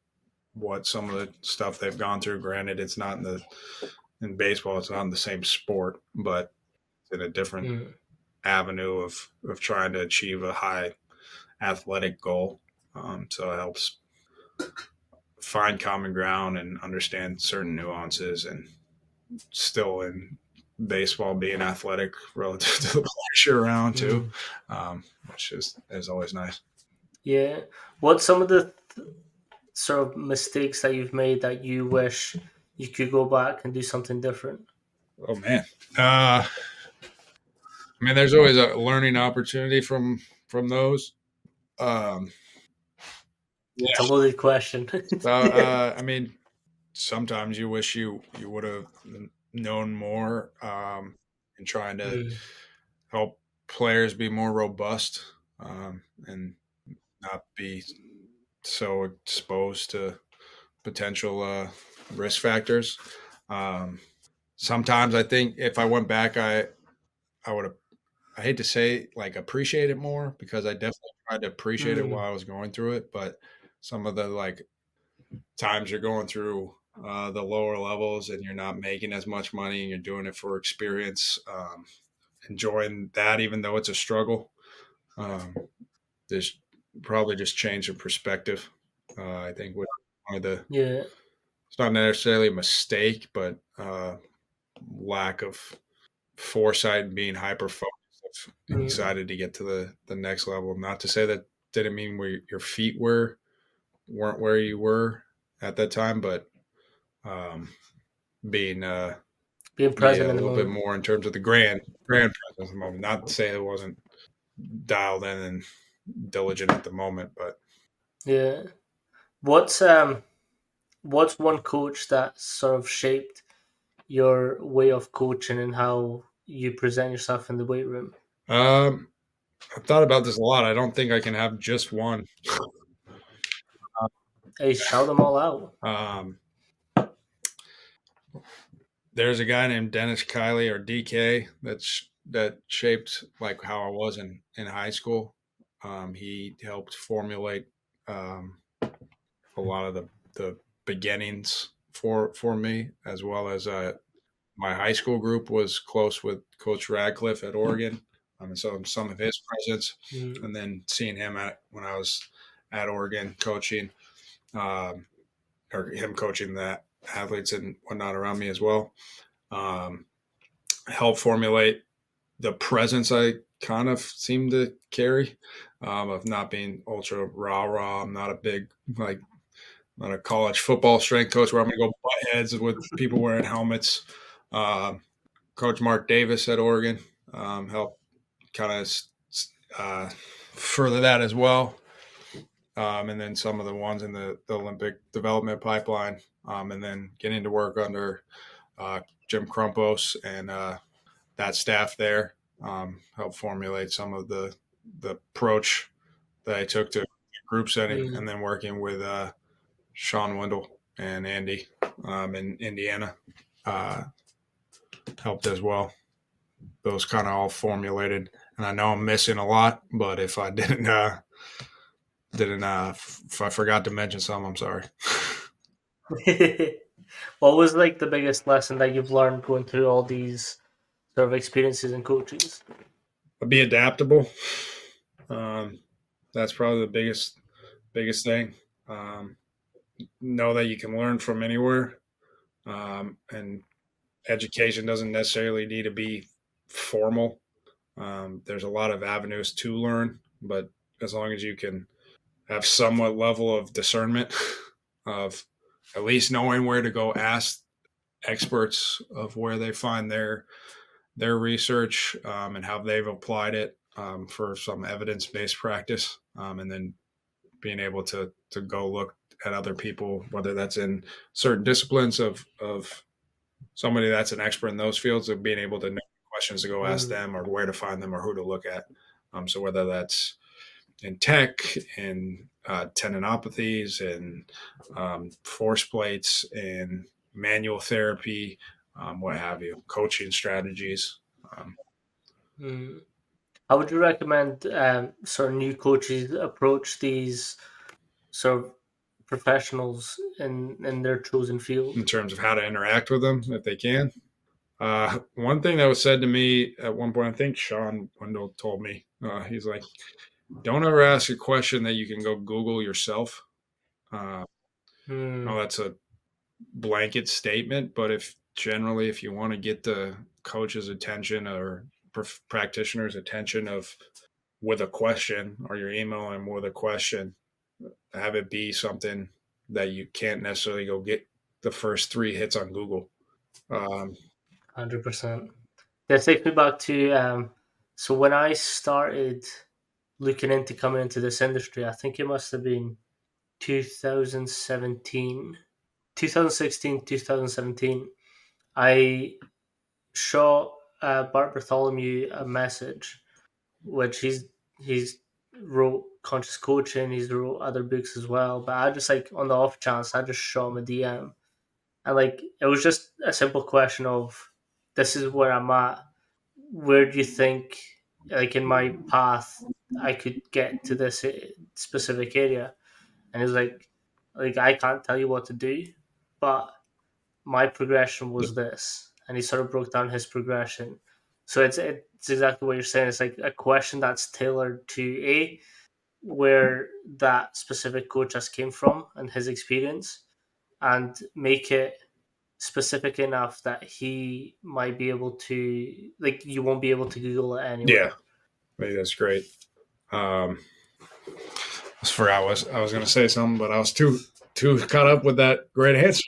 what some of the stuff they've gone through. Granted, it's not in baseball, it's not in the same sport, but it's in a different Mm. avenue of trying to achieve a high athletic goal. So it helps find common ground and understand certain nuances, and still in baseball being athletic relative to the players you're around too, Mm. which is always nice. Yeah. What's some of the sort of mistakes that you've made that you wish you could go back and do something different? Oh man, I mean, there's always a learning opportunity from those. Um, It's yeah. a loaded question. So I mean, sometimes you wish you would have known more, in trying to Mm. help players be more robust, and not be so exposed to potential risk factors. Um, Sometimes I think if I went back, I would have. I hate to say like appreciate it more, because I definitely tried to appreciate it Mm. while I was going through it. But some of the like times you're going through the lower levels and you're not making as much money and you're doing it for experience, enjoying that even though it's a struggle. Um, there's probably just change of perspective. I think with one of the Yeah. it's not necessarily a mistake, but lack of foresight and being hyper focused. Mm. Excited to get to the next level. Not to say that didn't mean where your feet weren't where you were at that time, but um, being Being yeah present a in the little bit moment. more in terms of the grand presence of the moment. Not to say it wasn't dialed in and diligent at the moment, but Yeah. What's one coach that sort of shaped your way of coaching and how you present yourself in the weight room? um, I've thought about this a lot. I don't think I can have just one. Hey, shout them all out. Um, there's a guy named Dennis Kiley, or DK, that shaped like how I was in high school. He helped formulate, a lot of the beginnings for me, as well as my high school group was close with Coach Radcliffe at Oregon, and so some of his presence, Mm. and then seeing him when I was at Oregon coaching, um, or him coaching the athletes and whatnot around me as well, um, helped formulate the presence I kind of seem to carry, of not being ultra rah rah. I'm not a big like not a college football strength coach where I'm going to go butt heads with people wearing helmets. Uh, Coach Mark Davis at Oregon helped kind of uh, further that as well. And then some of the ones in the Olympic development pipeline, and then getting to work under Jim Crumpos and that staff there, helped formulate some of the approach that I took to group setting, Mm. and then working with Sean Wendell and Andy in Indiana uh, helped as well. Those kind of all formulated, and I know I'm missing a lot, but if I didn't if I forgot to mention some, I'm sorry. What was like the biggest lesson that you've learned going through all these sort of experiences and coaches? Be adaptable. Um, that's probably the biggest thing. Um, know that you can learn from anywhere, and education doesn't necessarily need to be formal. There's a lot of avenues to learn, but as long as you can have somewhat level of discernment of at least knowing where to go ask experts of where they find their research, and how they've applied it, for some evidence-based practice, and then being able to go look at other people, whether that's in certain disciplines of somebody that's an expert in those fields, of being able to know questions to go ask Mm. them or where to find them or who to look at. So whether that's in tech and tendinopathies and force plates and manual therapy, what have you, coaching strategies. Um, Mm. How would you recommend sort of new coaches approach these sort of professionals in their chosen in field? terms of how to interact with them if they can. One thing that was said to me at one point, I think Sean Wendell told me, he's like, don't ever ask a question that you can go Google yourself. Mm. No, that's a blanket statement, but if you want to get the coach's attention or practitioner's attention of with a question, or you're emailing with a question, have it be something that you can't necessarily go get the first three hits on Google. 100%. That takes me back to so when I started looking into coming into this industry, I think it must have been 2017, 2016, 2017. I shot Bart Bartholomew a message, which he's wrote Conscious Coaching, he's wrote other books as well. But I just like on the off chance, I just shot him a DM, and like it was just a simple question of, "This is where I'm at. Where do you think, like in my path, I could get to this specific area?" And he was like I can't tell you what to do, but my progression was this, and he sort of broke down his progression. So it's exactly what you're saying. It's like a question that's tailored to a where that specific coach has came from and his experience, and make it specific enough that he might be able to, like, you won't be able to Google it Yeah, anywhere. I think that's great. Um, I forgot I was going to say something, but I was too caught up with that great answer.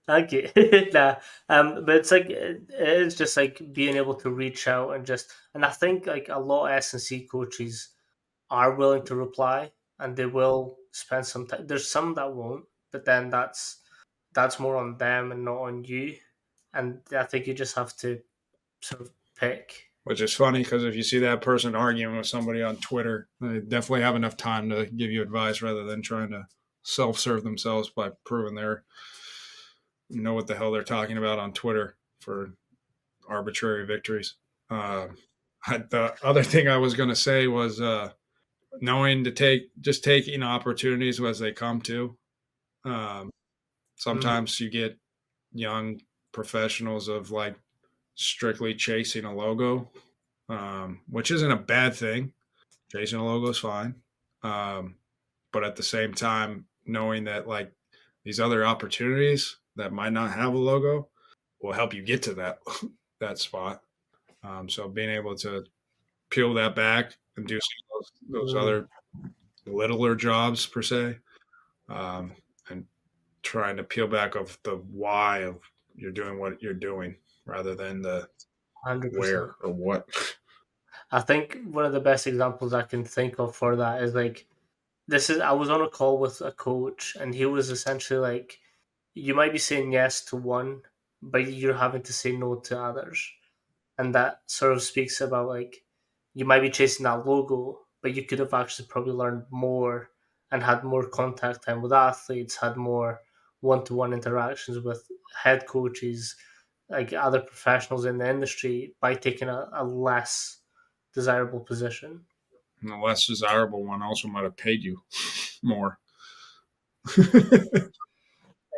Thank you. Nah, but it's like it's just like being able to reach out and just, and I think like a lot of S&C coaches are willing to reply and they will spend some time. There's some that won't, but then that's more on them and not on you. And I think you just have to sort of pick. Which is funny because if you see that person arguing with somebody on Twitter, they definitely have enough time to give you advice rather than trying to self-serve themselves by proving they're know what the hell they're talking about on Twitter for arbitrary victories. The other thing I was going to say was knowing to taking opportunities as they come to. Um, Mm, Sometimes you get young professionals of like strictly chasing a logo, which isn't a bad thing. Chasing a logo is fine. Um, but at the same time, knowing that like these other opportunities that might not have a logo will help you get to that that spot. So being able to peel that back and do some of those mm, other littler jobs per se, um, and trying to peel back of the why of you're doing what you're doing rather than the 100%. where or what. I think one of the best examples I can think of for that is like this is I was on a call with a coach and he was essentially like you might be saying yes to one, but you're having to say no to others. And that sort of speaks about like you might be chasing that logo, but you could have actually probably learned more and had more contact time with athletes, had more one-to-one interactions with head coaches, like other professionals in the industry by taking a less desirable position. And the less desirable one also might have paid you more.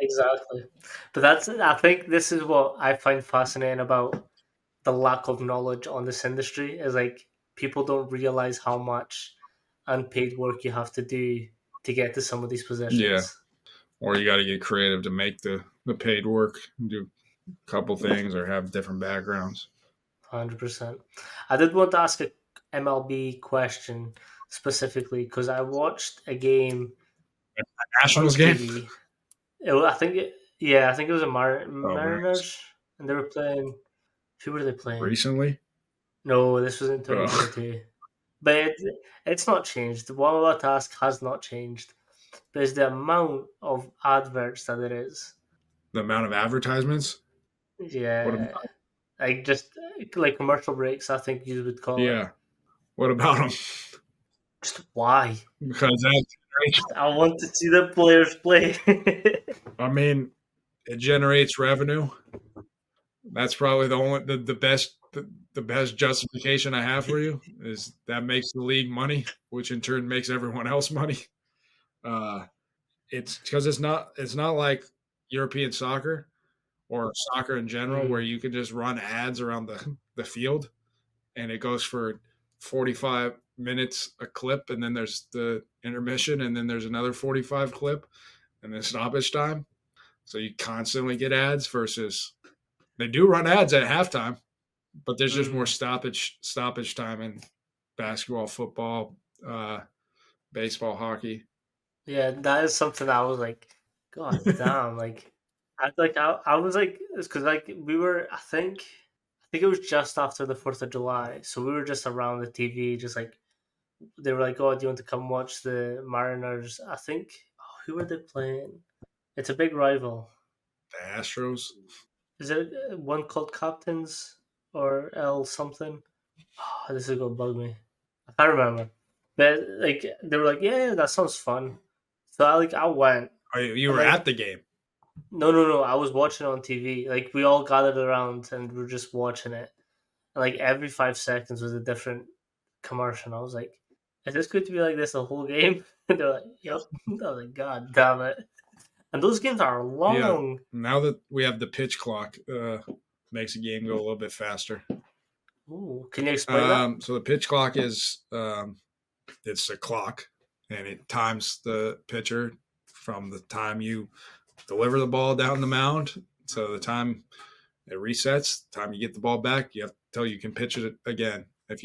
Exactly. But that's I think this is what I find fascinating about the lack of knowledge on this industry is like people don't realize how much unpaid work you have to do to get to some of these Yeah. positions. Or you got to get creative to make the paid work, do a couple things, or have different backgrounds. 100%. I did want to ask a MLB question specifically because I watched a game on Nationals game. TV. I think yeah, I think it was a Oh, Mariners. Mariners, and they were playing. Who were they playing? Recently. No, this was in Uh, 2022. But it's not changed. What I'm about to ask has not changed. But it's the amount of adverts that it is. the amount of advertisements. What Yeah. about? Like just like commercial breaks, I think you would call it. Yeah. What about them? Just why? Because that Just I want to see the players play. I mean, it generates revenue. That's probably the best justification I have for you is that makes the league money, which in turn makes everyone else money. Uh, it's because it's not like European soccer or soccer in general where Mm, you can just run ads around the field and it goes for 45 minutes a clip and then there's the intermission and then there's another 45 clip and then stoppage time. So you constantly get ads versus they do run ads at halftime, but there's just more mm. stoppage time in basketball, football, uh, baseball, hockey. Yeah, that is something I was like, God damn, I was like, it's because like we were, I think it was just after the 4th of July, so we were just around the TV, just like they were like, "Oh, do you want to come watch the Mariners?" I think, oh, who were they playing? It's a big rival. The Astros. Is it one called Captains or L something? Oh, this is gonna bug me. I can't remember. But like they were like, "Yeah, that sounds fun." So I went Oh, you and were like at the game. no, I was watching on TV. Like we all gathered around and we are just watching it. And like every 5 seconds was a different commercial. I was like, "Is this going to be like this the whole game?" And they're like, "Yep." I was like, "God damn it!" And those games are Yeah. long. Now that we have the pitch clock, makes the game go a little bit faster. Ooh, can you explain that? So the pitch clock is it's a clock, and it times the pitcher from the time you deliver the ball down the mound. So the time it resets, the time you get the ball back, you have till you can pitch it again. If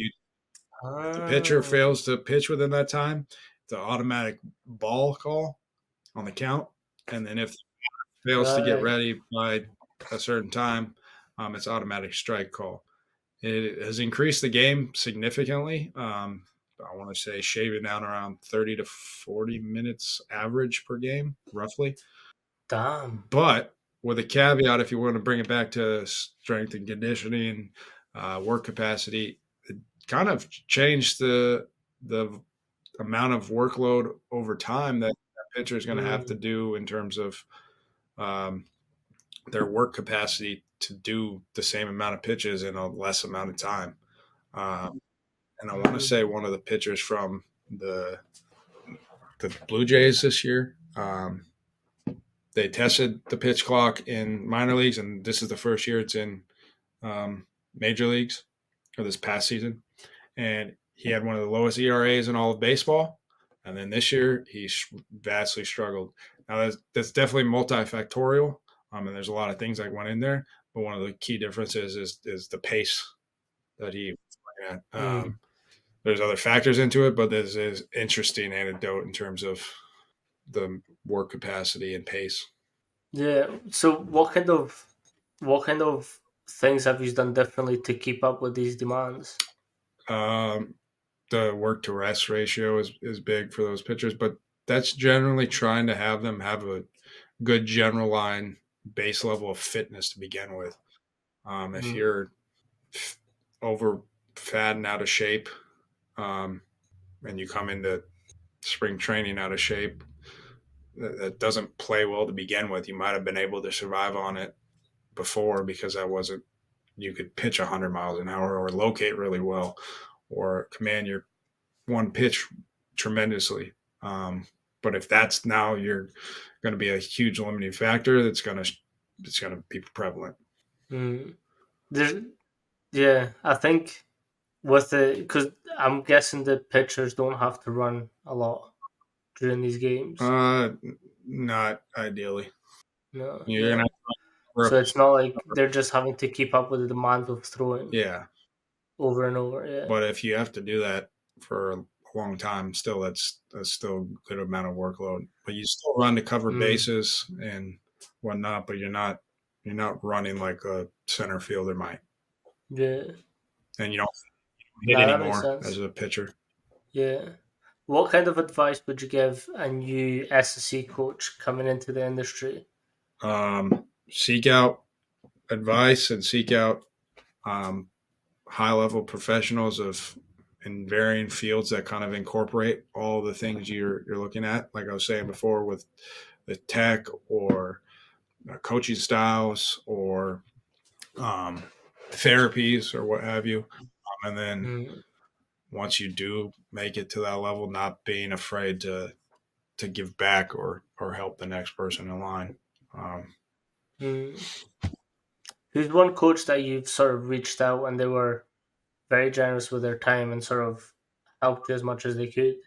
the pitcher Ah, fails to pitch within that time, it's an automatic ball call on the count. And then if it fails to get right. ready by a certain time, it's automatic strike call. It has increased the game significantly. I want to say shaving down around 30 to 40 minutes average per game, roughly. Damn. But with a caveat, if you want to bring it back to strength and conditioning, work capacity, it kind of changed the amount of workload over time that pitcher is going to have to Mm, do in terms of um, their work capacity to do the same amount of pitches in a less amount of time. Um, and I want to say mm, one of the pitchers from the Blue Jays this year. They tested the pitch clock in minor leagues, and this is the first year it's in major leagues, or this past season. And he had one of the lowest ERAs in all of baseball. And then this year, he vastly struggled. Now, that's definitely multifactorial, and there's a lot of things that went in there. But one of the key differences is the pace that he was playing at. Mm. There's other factors into it, but there's an interesting anecdote in terms of the work capacity and pace. Yeah. So what kind of things have you done differently to keep up with these demands? Um, the work to rest ratio is big for those pitchers, but that's generally trying to have them have a good general line base level of fitness to begin with. If Mm. you're over fat and out of shape, um, and you come into spring training out of shape, that doesn't play well to begin with. You might have been able to survive on it before because that wasn't, you could pitch 100 miles an hour or locate really well or command your one pitch tremendously. But if that's now you're going to be a huge limiting factor, it's going to be prevalent. Mm. There's, yeah, I think with the because I'm guessing the pitchers don't have to run a lot during these games. Uh, Not ideally. No, You're going to yeah. have So to, it's not like they're just having to keep up with the demand of throwing yeah. over and over. Yeah. But if you have to do that for a long time, still that's still a good amount of workload. But you still run to cover Mm. bases and whatnot. But you're not running like a center fielder might, Yeah. and you don't hit No, that makes anymore as sense. a pitcher. Yeah. What kind of advice would you give a new SSC coach coming into the industry? Seek out advice and seek out um, high level professionals of in varying fields that kind of incorporate all the things you're looking at. Like I was saying before, with the tech or coaching styles or um, therapies or what have you. And then Mm. once you do make it to that level, not being afraid to give back or help the next person in line. Um, Mm. Who's one coach that you've sort of reached out and they were very generous with their time and sort of helped you as much as they could?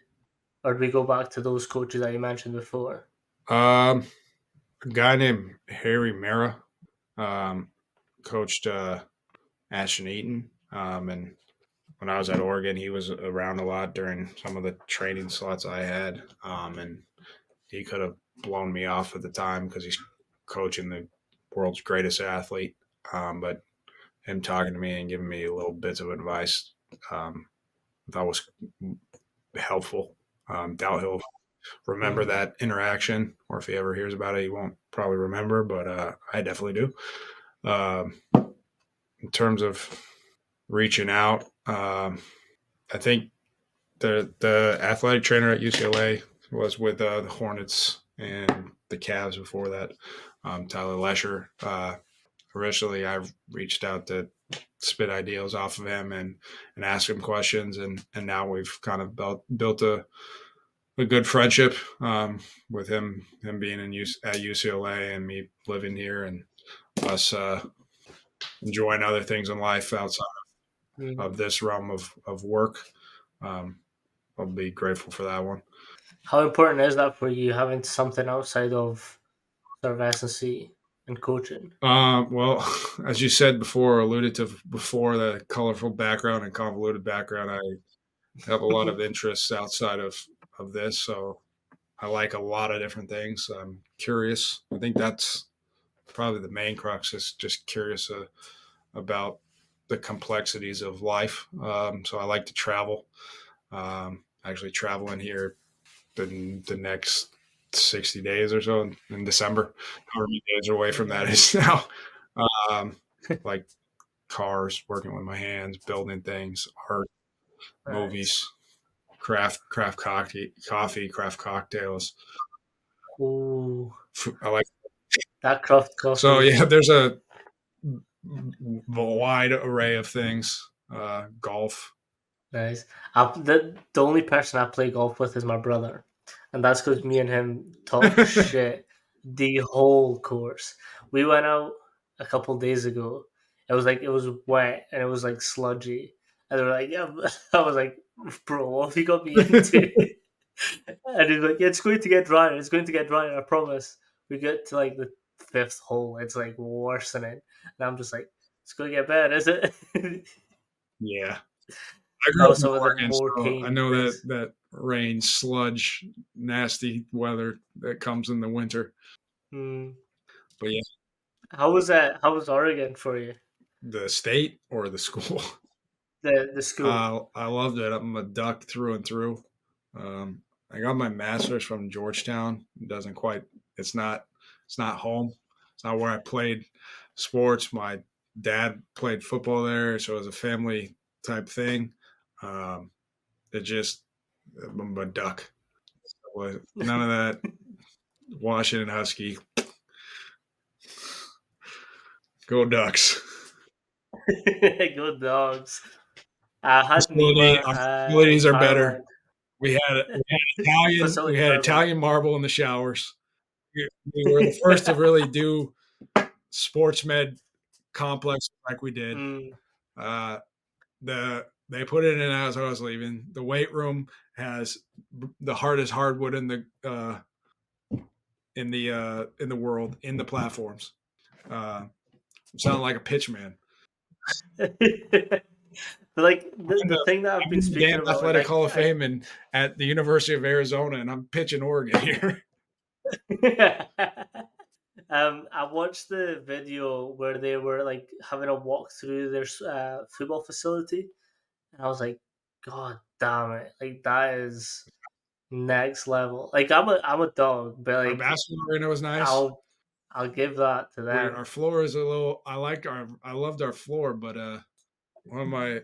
Or do we go back to those coaches that you mentioned before? um, a guy named Harry Mara um, coached Ashton Eaton, and when I was at Oregon, he was around a lot during some of the training slots I had, and he could have blown me off at the time because he's coaching the world's greatest athlete. But him talking to me and giving me little bits of advice, that was helpful. Doubt he'll remember Mm. that interaction, or if he ever hears about it, he won't probably remember. But I definitely do. In terms of reaching out, I think the athletic trainer at UCLA was with the Hornets and the Cavs before that. Tyler Lesher. Originally, I reached out to spit ideas off of him and ask him questions, and now we've kind of built a good friendship with him being at UCLA and me living here and us enjoying other things in life outside of Mm. this realm of work. Um, I'll be grateful for that one. How important is that for you having something outside of sort of S&C and coaching? Well, as you said before, alluded to before, the colorful background and convoluted background, I have a lot of interests outside of this, so I like a lot of different things. I'm curious. I think that's probably the main crux is just curious about the complexities of life. So I like to travel. Actually, traveling here the next 60 days or so in December. However many days away from that is Nice. now. Um, like cars, working with my hands, building things, art, Nice. movies, coffee, craft cocktails. Ooh, I like that craft so coffee. yeah. There's a wide array of things. Golf. Nice. The only person I play golf with is my brother, and that's because me and him talk shit the whole course. We went out a couple days ago. It was wet and it was like sludgy, and they were like, "Yeah." I was like, "Bro, what have you got me into?" And he's like, "Yeah, it's going to get drier. It's going to get drier. I promise." We get to like the fifth hole. It's like worsening, and I'm just like, "It's going to get better, is it?" Yeah. I That grew up was in some of the Oregon, more so I tame know days. that rain, sludge, nasty weather that comes in the winter. Hmm. But yeah, How was that? How was Oregon for you? the state or the school. The school. I loved it. I'm a duck through and through. Um, I got my master's from Georgetown. It doesn't quite. It's not. It's not home. It's not where I played sports. My dad played football there, so it was a family type thing. Um, it just I'm a duck. None of that Washington Husky. Go Ducks. Good dogs. I had Facility. Nima Our in facilities are better. Thailand. We Facilities had are better. Italian marble in the showers. We were the first to really do sports med complex like we did. Mm. Uh, they put it in as I was leaving. The weight room has the hardest hardwood in the world in the platforms. I'm sounding like a pitch man. Like I'm, the thing that I've I'm been in the speaking damn about, and athletic Hall of Fame and at the University of Arizona, and I'm pitching Oregon here. I watched the video where they were like having a walk through their football facility, and I was like, God damn it! Like that is next level. Like I'm a dog, but Our like basketball arena was nice. I'll I'll give that to Our them. floor is a little. I loved our floor, but one of my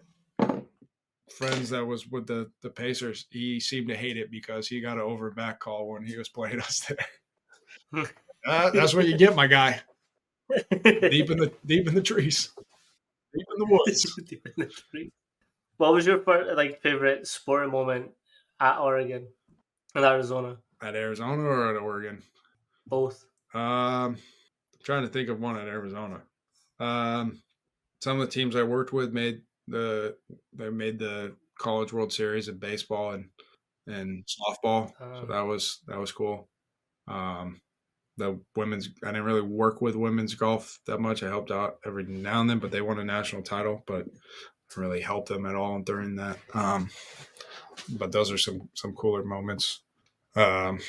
friends that was with the Pacers, he seemed to hate it because he got an over back call when he was playing us there. That's what you get, my guy. Deep in the trees, deep in the woods. What was your like favorite sporting moment at Oregon and Arizona? At Arizona or at Oregon? Both. I'm trying to think of one at Arizona. Um, some of the teams I worked with the they made the College World Series of baseball and softball, so Um, that was cool. Um, the women's I didn't really work with women's golf that much. I helped out every now and then, but they won a national title, but I really helped them at all during that. But those are some cooler moments. Um,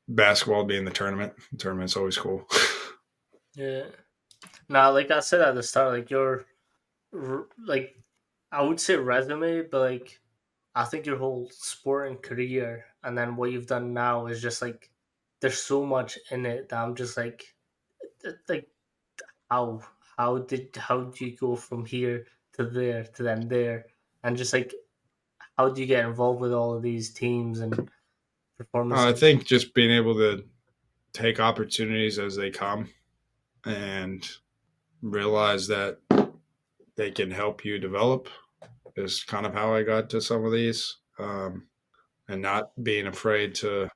basketball being the tournament. The tournament's always cool. yeah. Now, like I said at the start, like like I would say resume, but like I think your whole sporting career and then what you've done now is just like there's so much in it that I'm just like how how do you go from here to there to then there, and just like how do you get involved with all of these teams and I performances? think just being able to take opportunities as they come and realize that they can help you develop is kind of how I got to some of these, and not being afraid to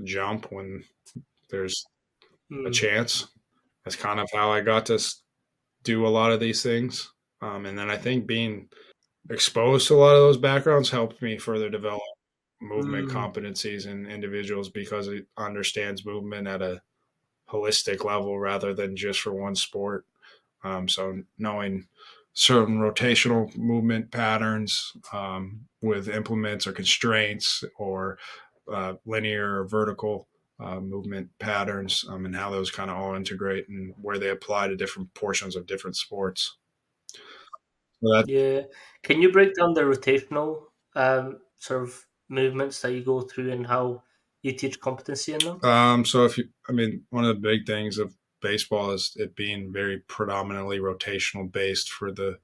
jump when there's a Mm, chance. That's kind of how I got to do a lot of these things. And then I think being exposed to a lot of those backgrounds helped me further develop movement mm, competencies in individuals because it understands movement at a holistic level rather than just for one sport. So knowing certain rotational movement patterns with implements or constraints or linear or vertical movement patterns and how those kind of all integrate and where they apply to different portions of different sports. So that yeah. Can you break down the rotational sort of movements that you go through and how you teach competency in them? so if you, I mean, one of the big things of baseball is it being very predominantly rotational based for the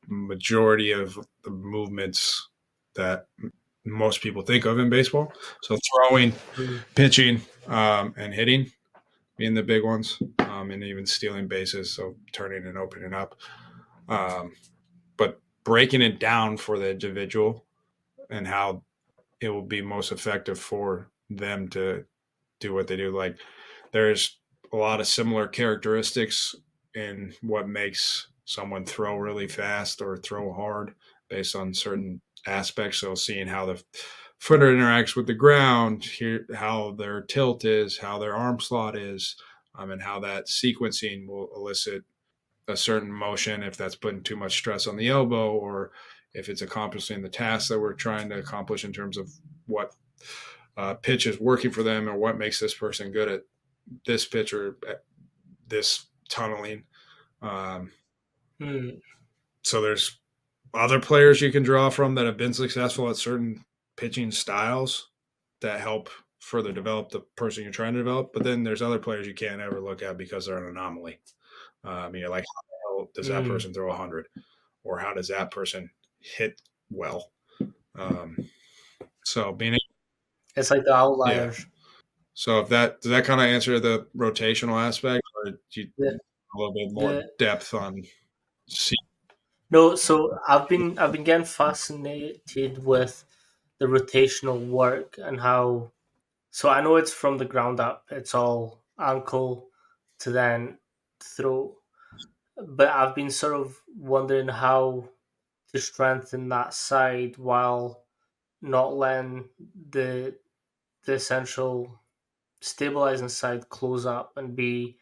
majority of the movements that most people think of in baseball. So throwing, Mm, pitching, and hitting being the big ones, and even stealing bases, so turning and opening up. Um, but breaking it down for the individual and how it will be most effective for them to do what they do. Like there's a lot of similar characteristics in what makes someone throw really fast or throw hard based on certain aspects. So seeing how the footer interacts with the ground, here how their tilt is, how their arm slot is, and how that sequencing will elicit a certain motion if that's putting too much stress on the elbow or if it's accomplishing the task that we're trying to accomplish in terms of what pitch is working for them or what makes this person good at this pitch or at this tunneling. Um, Mm. so there's other players you can draw from that have been successful at certain pitching styles that help further develop the person you're trying to develop. But then there's other players you can't ever look at because they're an anomaly. You're like, how does that Mm. person throw 100? Or how does that person hit well? Um, so being, It's like the yeah. outliers. So if that does that kind of answer the rotational aspect, or do you Yeah, a little bit more yeah. depth on C? No, so I've been getting fascinated with the rotational work and how. So I know it's from the ground up. It's all ankle to then throw, but I've been sort of wondering how to strengthen that side while not letting the the essential stabilizing side close up and be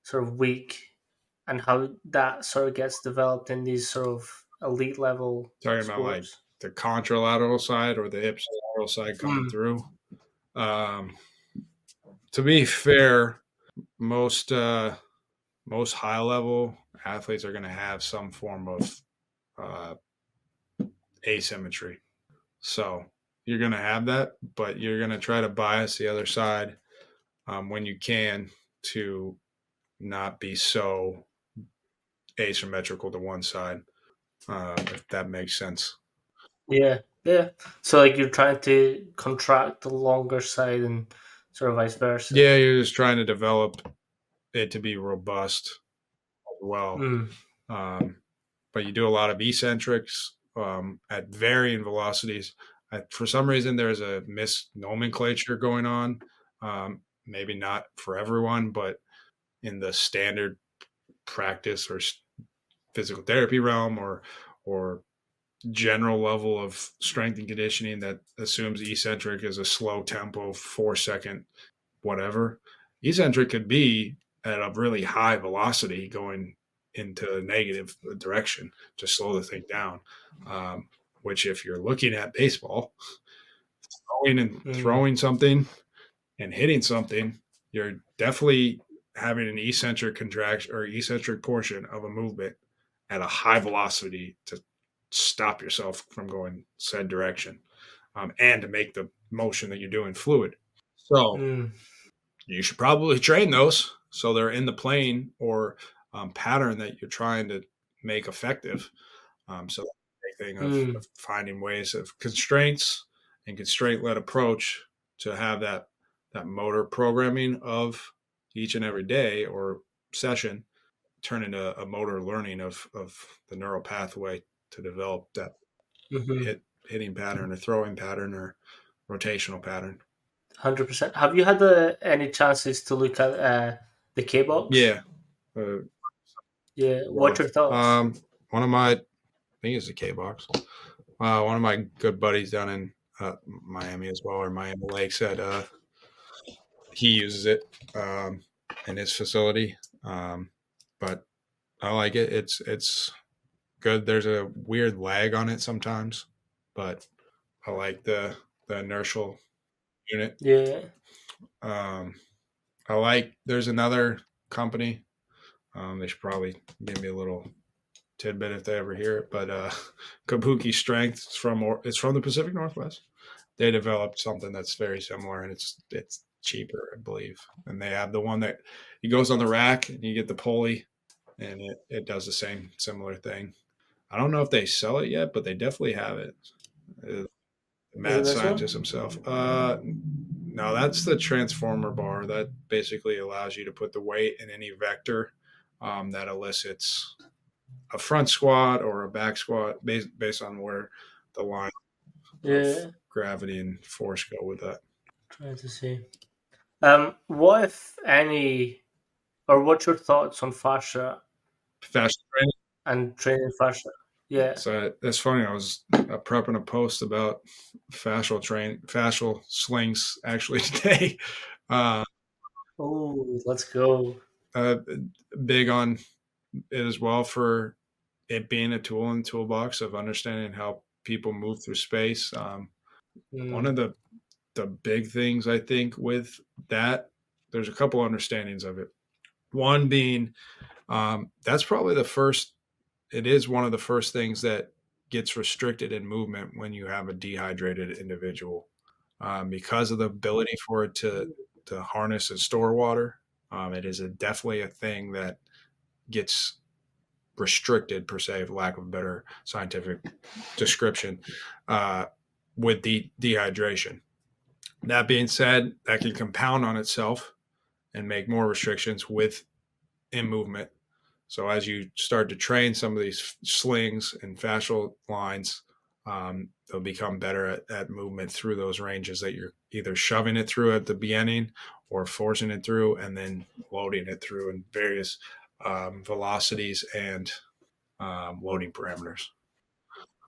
sort of weak, and how that sort of gets developed in these sort of elite level Talking about like sports. the contralateral side or the ipsilateral side coming Mm. through. Um, to be fair, most most high level athletes are going to have some form of uh, asymmetry. So you're going to have that, but you're going to try to bias the other side when you can to not be so asymmetrical to one side, if that makes sense. Yeah, yeah. So like you're trying to contract the longer side and sort of vice versa. Yeah, you're just trying to develop it to be robust as well. Mm. Um, but you do a lot of eccentrics at varying velocities. For some reason, there's a misnomenclature going on. Maybe not for everyone, but in the standard practice or physical therapy realm or general level of strength and conditioning that assumes eccentric is a slow tempo, 4 second, whatever. Eccentric could be at a really high velocity going into a negative direction to slow the thing down. Which, if you're looking at baseball, throwing and Mm. throwing something and hitting something, you're definitely having an eccentric contraction or eccentric portion of a movement at a high velocity to stop yourself from going said direction, and to make the motion that you're doing fluid. So Mm. you should probably train those so they're in the plane or pattern that you're trying to make effective. So that's the big thing Mm. of finding ways of constraints and constraint led approach to have that motor programming of each and every day or session turn into a motor learning of the neural pathway to develop that Mm-hmm. hitting pattern or throwing pattern or rotational pattern. 100%. Have you had any chances to look at the K box? Yeah. Uh, Yeah. yeah. What's your thoughts? One of my, I think it's a K box. One of my good buddies down in Miami as well, or Miami Lakes, said he uses it in his facility. But I like it. It's good. There's a weird lag on it sometimes, but I like the inertial unit. Yeah. Um, I like. There's another company. They should probably give me a little tidbit if they ever hear it. But Kabuki Strength it's from the Pacific Northwest. They developed something that's very similar, and it's cheaper, I believe. And they have the one that it goes on the rack, and you get the pulley, and it does the same similar thing. I don't know if they sell it yet, but they definitely have it. The Is it mad this one? scientist himself. No, that's the transformer bar that basically allows you to put the weight in any vector that elicits a front squat or a back squat based on where the line of Yeah, gravity and force go with that. trying to see. What if any, or what's your thoughts on fascia Fascia training. and training fascia? Yeah. So that's funny. I was prepping a post about fascial slings actually today. Uh, Oh, let's go. uh, Big on it as well for it being a tool in the toolbox of understanding how people move through space. One of Mm, the big things I think with that, there's a couple understandings of it. One being that's probably the first. It is one of the first things that gets restricted in movement when you have a dehydrated individual, because of the ability for it to harness and store water. It is definitely a thing that gets restricted per se, for lack of a better scientific description, uh, with dehydration. That being said, that can compound on itself and make more restrictions with in movement. So as you start to train some of these slings and fascial lines, they'll become better at movement through those ranges that you're either shoving it through at the beginning or forcing it through and then loading it through in various velocities and loading parameters.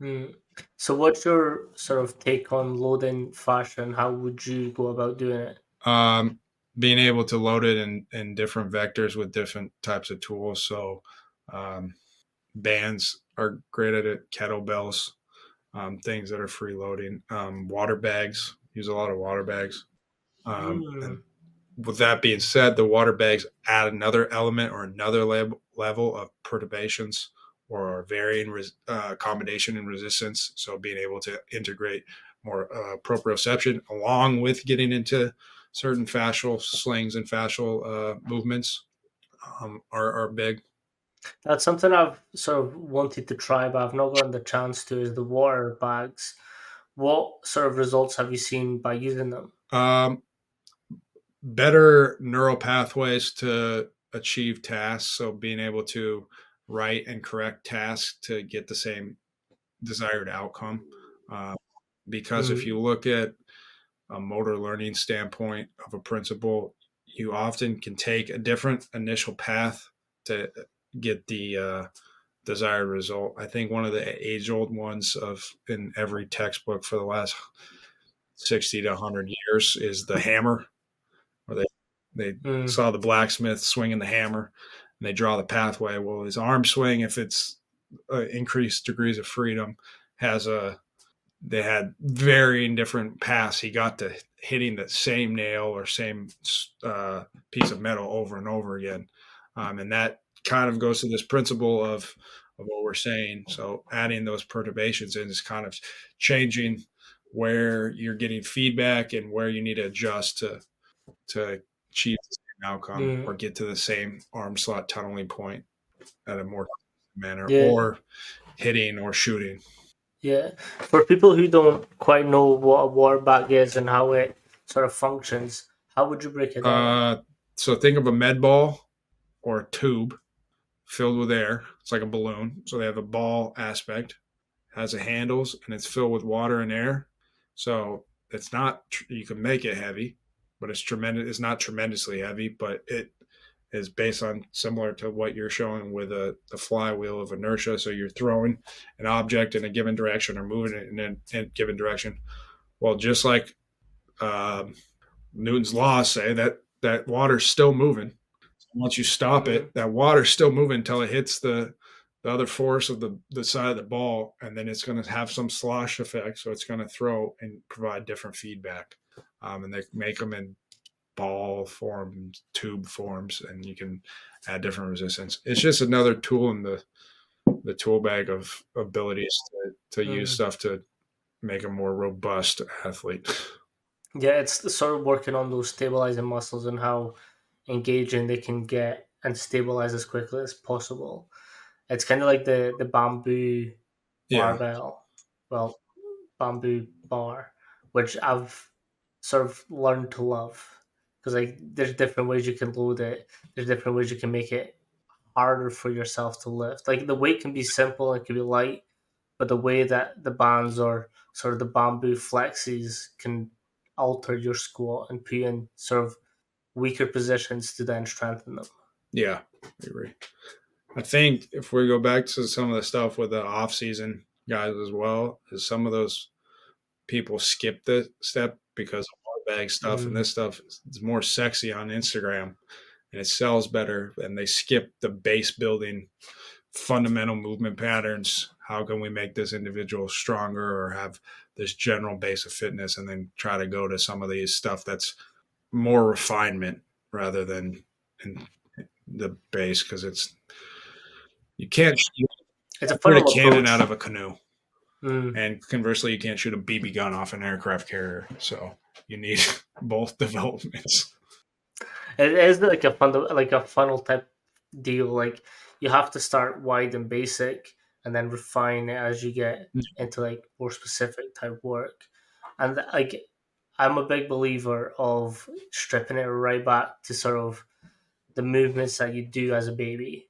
mm. So, what's your sort of take on loading fascia, and how would you go about doing it? Um, Being able to load it in different vectors with different types of tools. So um, bands are great at it, kettlebells, things that are free loading, water bags, use a lot of water bags. And Mm, with that being said, the water bags add another element or another level of perturbations or varying accommodation and resistance. So being able to integrate more proprioception along with getting into certain fascial slings and fascial movements are big. that's something I've sort of wanted to try, but I've not gotten the chance to. Is the water bags? What sort of results have you seen by using them? Um, Better neural pathways to achieve tasks. So being able to write and correct tasks to get the same desired outcome. Uh, because if Mm, you look at a motor learning standpoint of a principle, you often can take a different initial path to get the desired result. I think one of the age old ones of in every textbook for the last 60 to 100 years is the hammer, where they mm, saw the blacksmith swinging the hammer and they draw the pathway. Well, his arm swing, if it's increased degrees of freedom, has a they had varying different paths. He got to hitting the same nail or same piece of metal over and over again, and that kind of goes to this principle of what we're saying. So adding those perturbations in is kind of changing where you're getting feedback and where you need to adjust to achieve the same outcome or mm. get to the same arm slot tunneling point at a more manner Yeah, or hitting or shooting. yeah. For people who don't quite know what a water bag is and how it sort of functions, how would you break it down? Uh, so think of a med ball or a tube filled with air. It's like a balloon. So they have a ball aspect, has the handles, and it's filled with water and air. So it's not you can make it heavy, but it's tremendous. It's not tremendously heavy, but it is based on similar to what you're showing with the flywheel of inertia. So you're throwing an object in a given direction or moving it in a given direction. Well, just like um, Newton's laws say that water's still moving. Once you stop Mm, it, that water's still moving until it hits the other force of the side of the ball, and then it's going to have some slosh effect. So it's going to throw and provide different feedback, and they make them in ball forms, tube forms, and you can add different resistance. It's just another tool in the tool bag of abilities to use mm. stuff to make a more robust athlete. Yeah, it's the sort of working on those stabilizing muscles and how engaging they can get and stabilize as quickly as possible. It's kind of like the bamboo Yeah. barbell, well, bamboo bar, which I've sort of learned to love because like there's different ways you can load it. There's different ways you can make it harder for yourself to lift. Like the weight can be simple, it can be light, but the way that the bands or sort of the bamboo flexes can alter your squat and put you in sort of weaker positions to then strengthen them. Yeah, I agree. I think if we go back to some of the stuff with the off season guys as well, is some of those people skip the step because of hard bag stuff and Mm, this stuff is more sexy on Instagram and it sells better, and they skip the base building fundamental movement patterns. How can we make this individual stronger or have this general base of fitness, and then try to go to some of these stuff that's more refinement rather than in the base, because you can't it's a shoot a funnel cannon out approach. of a canoe, Mm. and conversely, you can't shoot a BB gun off an aircraft carrier. So you need both developments. It is like a funnel type deal. Like you have to start wide and basic, and then refine it as you get into like more specific type work. And like I'm a big believer of stripping it right back to sort of the movements that you do as a baby,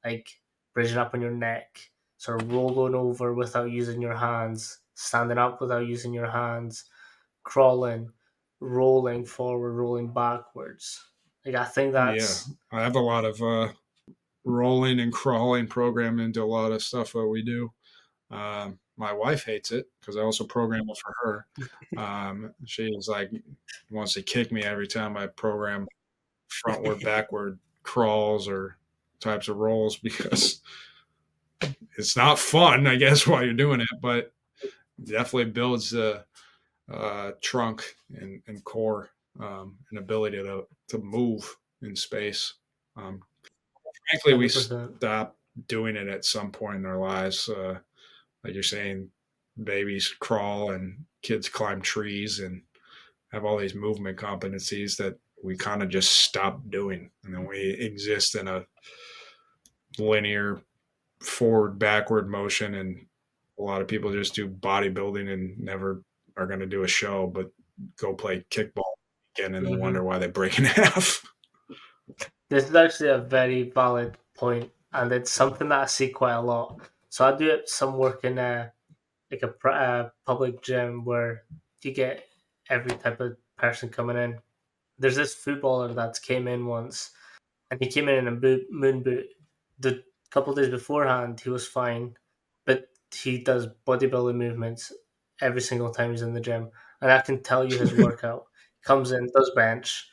like bridging up on your neck, sort of rolling over without using your hands, standing up without using your hands, crawling, rolling forward, rolling backwards. Like I think Yeah, that's I have a lot of rolling and crawling programmed into a lot of stuff that we do. My wife hates it because I also program it for her. She's like wants to kick me every time I program frontward, backward crawls or types of rolls because it's not fun, I guess, while you're doing it, but definitely builds the trunk and core and ability to move in space. Um, Frankly, we 100%. stop doing it at some point in their lives. Like you're saying, babies crawl and kids climb trees and have all these movement competencies that we kind of just stop doing. And then we exist in a linear forward, backward motion. And a lot of people just do bodybuilding and never are going to do a show, but go play kickball again and then Hmm. wonder why they break in half. This is actually a very valid point, and it's something that I see quite a lot. So I do some work in like a public gym where you get every type of person coming in. There's this footballer that came in once, and he came in a moon boot. The couple of days beforehand, he was fine, but he does bodybuilding movements every single time he's in the gym, and I can tell you his workout. Comes in, does bench,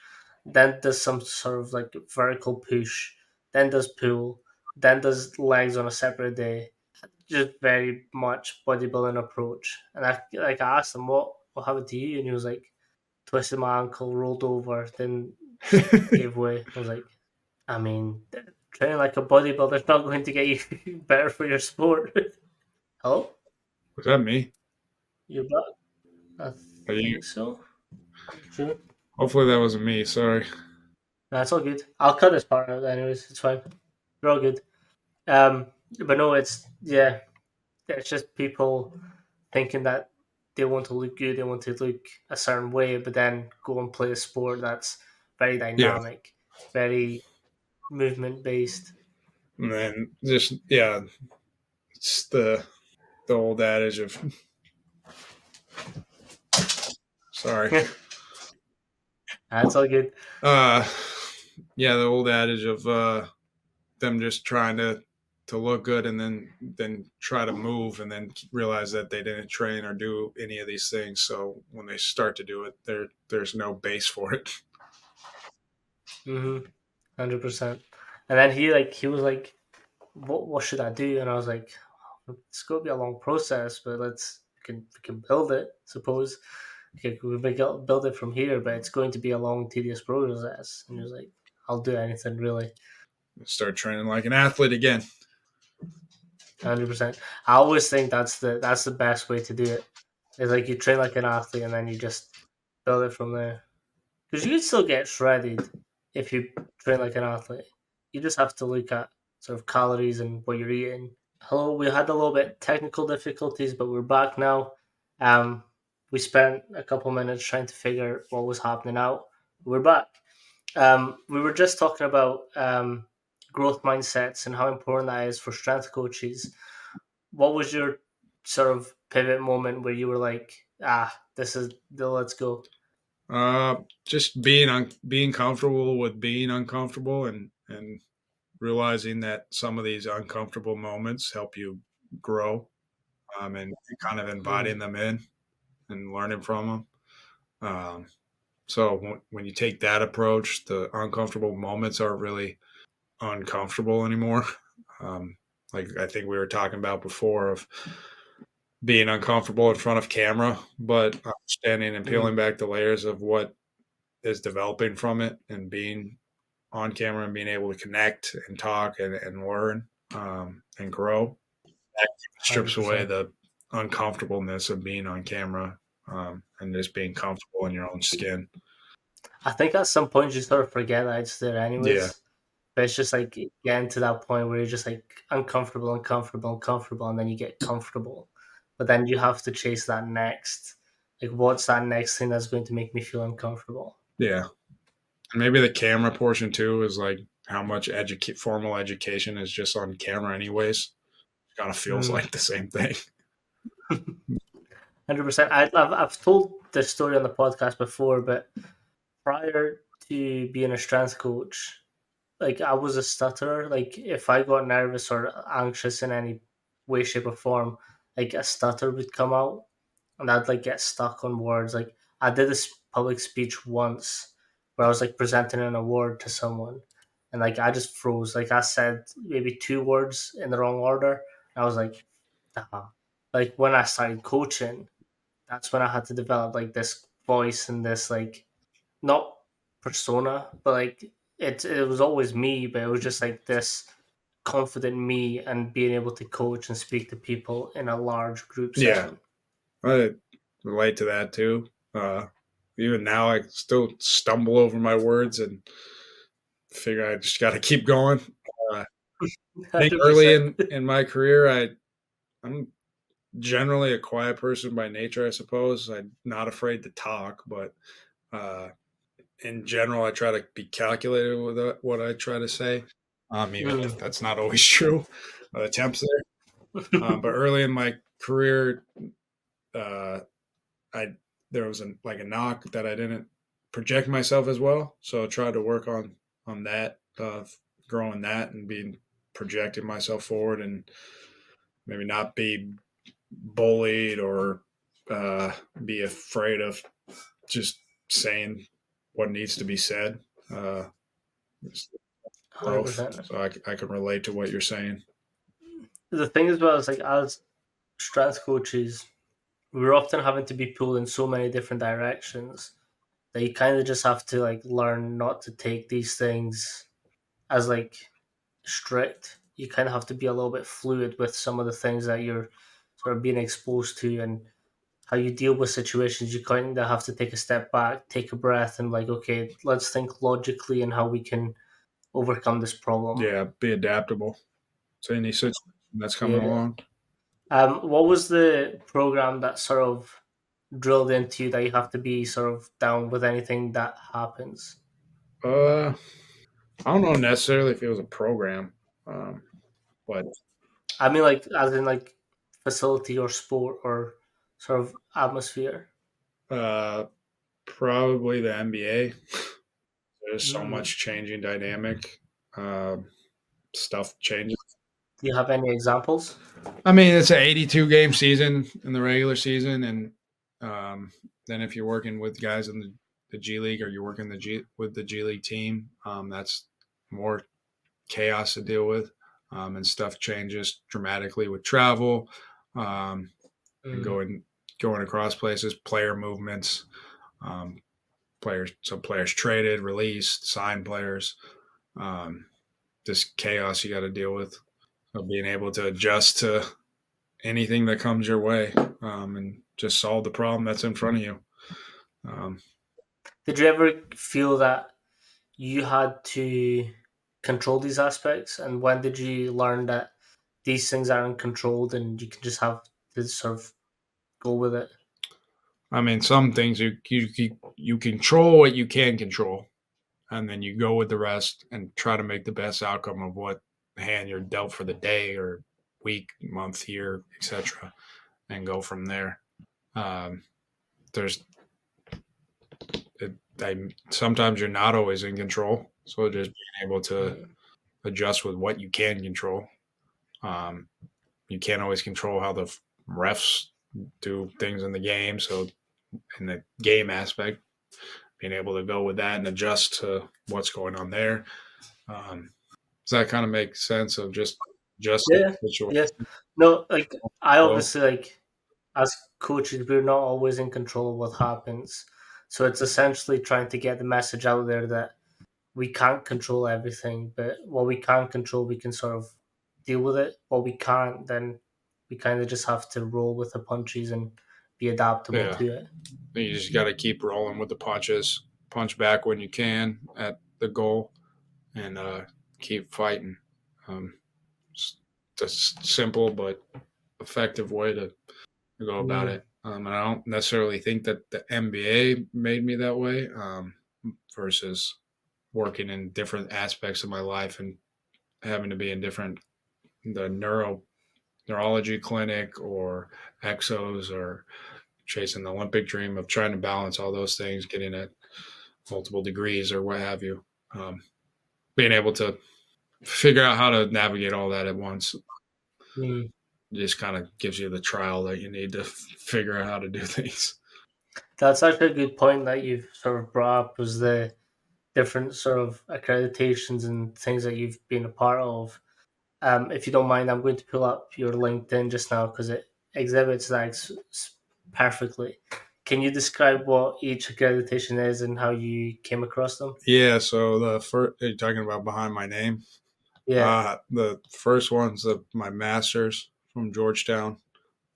then does some sort of like vertical push, then does pull, then does legs on a separate day. Just very much bodybuilding approach. And I asked him what happened to you, and he was like twisted my ankle, rolled over, then just gave way. I was like, I mean, training like a bodybuilder is not going to get you better for your sport. Hello, Was that me? you're back. I Are you? think so. Sure. Hopefully that wasn't me. Sorry. That's all good. I'll cut this part out anyways. It's fine. We're all good. Um, but no, it's yeah. It's just people thinking that they want to look good, they want to look a certain way, but then go and play a sport that's very Yeah. dynamic, very movement based. And then just yeah, it's the old adage of sorry. That's all good. Uh yeah, the old adage of them just trying to look good and then try to move and then realize that they didn't train or do any of these things. So when they start to do it, there's no base for it. 100%. And then he was like, what should I do? And I was like, it's going to be a long process, but we can build it. Suppose build it from here, but it's going to be a long, tedious process. And he was like, I'll do anything really. Start training like an athlete again. 100%. I always think that's the best way to do it. It's like you train like an athlete, and then you just build it from there. Because you can still get shredded if you train like an athlete. You just have to look at sort of calories and what you're eating. Hello, we had a little bit technical difficulties, but we're back now. Um, we spent a couple minutes trying to figure what was happening out. We're back. We were just talking about growth mindsets and how important that is for strength coaches. What was your sort of pivot moment where you were like, this is the let's go? Just being comfortable with being uncomfortable, and realizing that some of these uncomfortable moments help you grow, and kind of inviting Mm, them in and learning from them. So when you take that approach, the uncomfortable moments aren't really uncomfortable anymore. Um, like I think we were talking about before, of being uncomfortable in front of camera, but understanding and peeling mm, back the layers of what is developing from it, and being on camera and being able to connect and talk and learn, and grow. That strips away 100%. the uncomfortableness of being on camera, and just being comfortable in your own skin. I think at some point you sort of forget that it's there Yeah. anyways. But it's just like getting to that point where you're just like uncomfortable, uncomfortable, uncomfortable, and then you get comfortable. But then you have to chase that next. Like, what's that next thing that's going to make me feel uncomfortable? Yeah. And maybe the camera portion too is like how much formal education is just on camera anyways. Kind of feels Mm. like the same thing. 100%. I've told this story on the podcast before, but prior to being a strength coach, like I was a stutterer. Like if I got nervous or anxious in any way, shape, or form, like a stutter would come out, and I'd like get stuck on words. Like I did this public speech once where I was like presenting an award to someone, and like I just froze. Like I said maybe two words in the wrong order. And I was like, ah. Like when I started coaching, that's when I had to develop like this voice and this like not persona, but like it was always me, but it was just like this confident me and being able to coach and speak to people in a large group Yeah. setting. I relate to that too. Even now, I still stumble over my words and figure I just got to keep going. I think early 100%. in my career, I'm generally a quiet person by nature, I suppose. I'm not afraid to talk, but uh, in general, I try to be calculated with what I try to say. Even if Mm. that's not always true, attempts there. But early in my career, uh, I there was like a knock that I didn't project myself as well, so I tried to work on that, growing that, and being projecting myself forward, and maybe not be bullied or uh, be afraid of just saying what needs to be said. Uh, Growth, 100%. so I can relate to what you're saying. The thing as well is like as strength coaches, we're often having to be pulled in so many different directions that you kind of just have to like learn not to take these things as like strict. You kind of have to be a little bit fluid with some of the things that you're sort of being exposed to and how you deal with situations. You kind of have to take a step back, take a breath, and like, okay, let's think logically and how we can overcome this problem. Yeah, be adaptable to any situation that's coming Yeah. along. What was the program that sort of drilled into you that you have to be sort of down with anything that happens? Uh, I don't know necessarily if it was a program, um, but I mean, like, as in like facility or sport or sort of atmosphere. uh, probably the NBA. There's so Mm. much changing dynamic. Uh, Stuff changes. Do you have any examples? I mean, it's an 82 game season in the regular season, and then if you're working with guys in the G League, or you're working with the G League team, that's more chaos to deal with, and stuff changes dramatically with travel, um, and Mm. going across places, player movements, um, players traded, released, signed players, um, this chaos you got to deal with. So being able to adjust to anything that comes your way, and just solve the problem that's in front of you. Um, Did you ever feel that you had to control these aspects? And when did you learn that these things aren't controlled and you can just have to sort of go with it? I mean, some things you control what you can control, and then you go with the rest and try to make the best outcome of what hand you're dealt for the day or week, month, year, etc., and go from there. Um, there's it, sometimes you're not always in control, so just being able to Mm. adjust with what you can control. Um, you can't always control how the refs do things in the game, so in the game aspect, being able to go with that and adjust to what's going on there. Does that kind of make sense of just Yeah, the situation? yeah. No, like I Well, obviously like as coaches, we're not always in control of what happens. So it's essentially trying to get the message out there that we can't control everything, but what we can control, we can sort of deal with it. What we can't, then we kind of just have to roll with the punches and be adaptable yeah, to it. you just got to keep rolling with the punches, punch back when you can at the goal, and keep fighting. Um, it's a simple but effective way to go about Mm, it. And I don't necessarily think that the NBA made me that way versus working in different aspects of my life and having to be in different the neurology clinic or exos or chasing the Olympic dream of trying to balance all those things, getting at multiple degrees or what have you. Um, being able to figure out how to navigate all that at once mm. just kind of gives you the trial that you need to figure out how to do things. That's actually a good point that you've sort of brought up was the different sort of accreditations and things that you've been a part of. If you don't mind, I'm going to pull up your LinkedIn just now because it exhibits that perfectly. Can you describe what each accreditation is and how you came across them? Yeah, so the first, are you talking about behind my name? Yeah. The first one's my master's from Georgetown.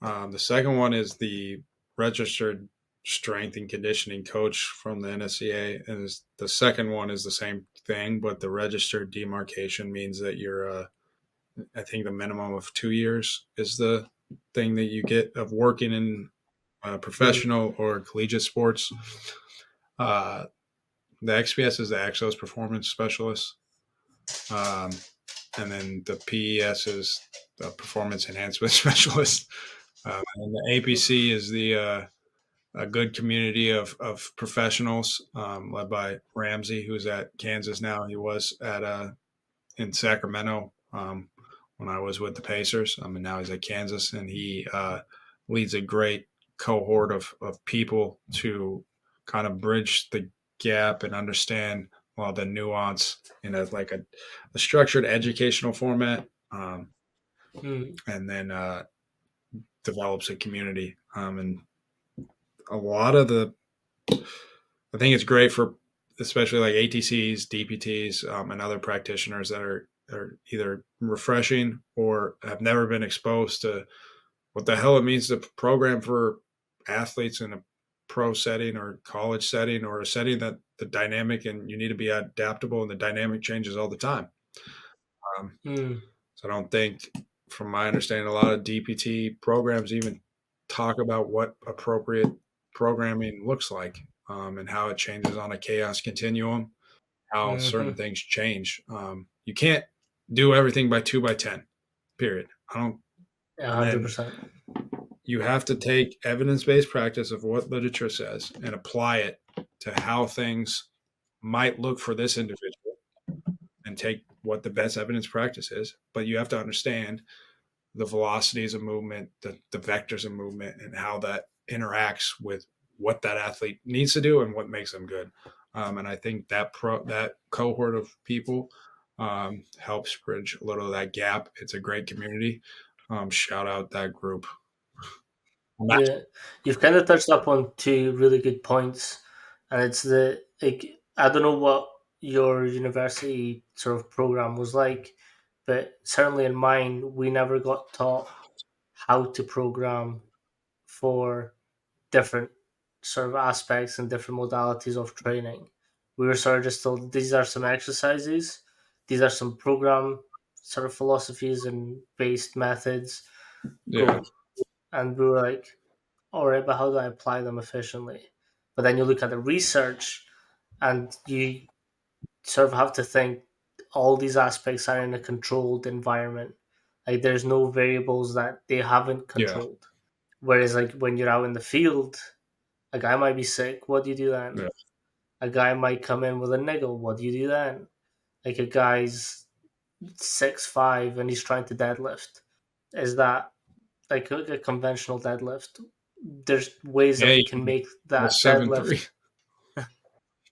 The second one is the registered strength and conditioning coach from the NSCA, and the second one is the same thing, but the registered demarcation means that you're, I think, the minimum of 2 years is the thing that you get of working in Mm, professional or collegiate sports. Uh, the XPS is the Axos Performance Specialist, um, and then the PES is the Performance Enhancement Specialist. And the APC is the a good community of professionals led by Ramsey, who's at Kansas now. He was at in Sacramento when I was with the Pacers, and now he's at Kansas, and he leads a great cohort of people to kind of bridge the gap and understand well the nuance in a structured educational format, mm, and then develops a community. And a lot of the I think it's great for especially like ATCs, DPTs, and other practitioners that are either refreshing or have never been exposed to what the hell it means to program for athletes in a pro setting or college setting or a setting that the dynamic and you need to be adaptable and the dynamic changes all the time. Um, mm. so I don't think, from my understanding, a lot of DPT programs even talk about what appropriate programming looks like and how it changes on a chaos continuum, how certain Mm-hmm. things change. You can't do everything by 2 by 10, period. I don't, and then 100%. you have to take evidence based practice of what literature says and apply it to how things might look for this individual and take what the best evidence practice is. But you have to understand the velocities of movement, the vectors of movement, and how that interacts with what that athlete needs to do and what makes them good. And I think that cohort of people helps bridge a little of that gap. It's a great community. Shout out that group. Yeah, you've kind of touched upon two really good points, and it's the like I don't know what your university sort of program was like, but certainly in mine, we never got taught how to program for different sort of aspects and different modalities of training. We were sort of just told these are some exercises, these are some program sort of philosophies and based methods. Yeah, Go, and we were like, all right, but how do I apply them efficiently? But then you look at the research, and sort of have to think all these aspects are in a controlled environment. Like there's no variables that they haven't Yeah. controlled. Whereas like when you're out in the field, a guy might be sick. What do you do then? Yeah. A guy might come in with a niggle. What do you do then? Like a guy's 6'5" and he's trying to deadlift. Is that like a conventional deadlift? There's ways that Yeah. we can make That's that 7'3". deadlift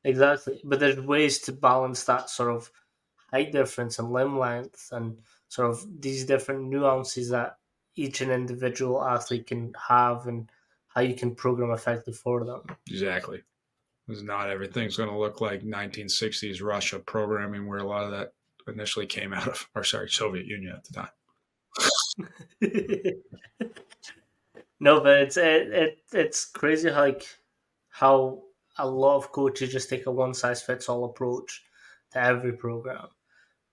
exactly, but there's ways to balance that sort of height difference and limb length and sort of these different nuances that each an individual athlete can have and how you can program effectively for them. Exactly. Because not everything's going to look like 1960s Russia programming, where a lot of that initially came out of, or sorry, Soviet Union at the time. No, but it's crazy how a lot of coaches just take a one size fits all approach to every program,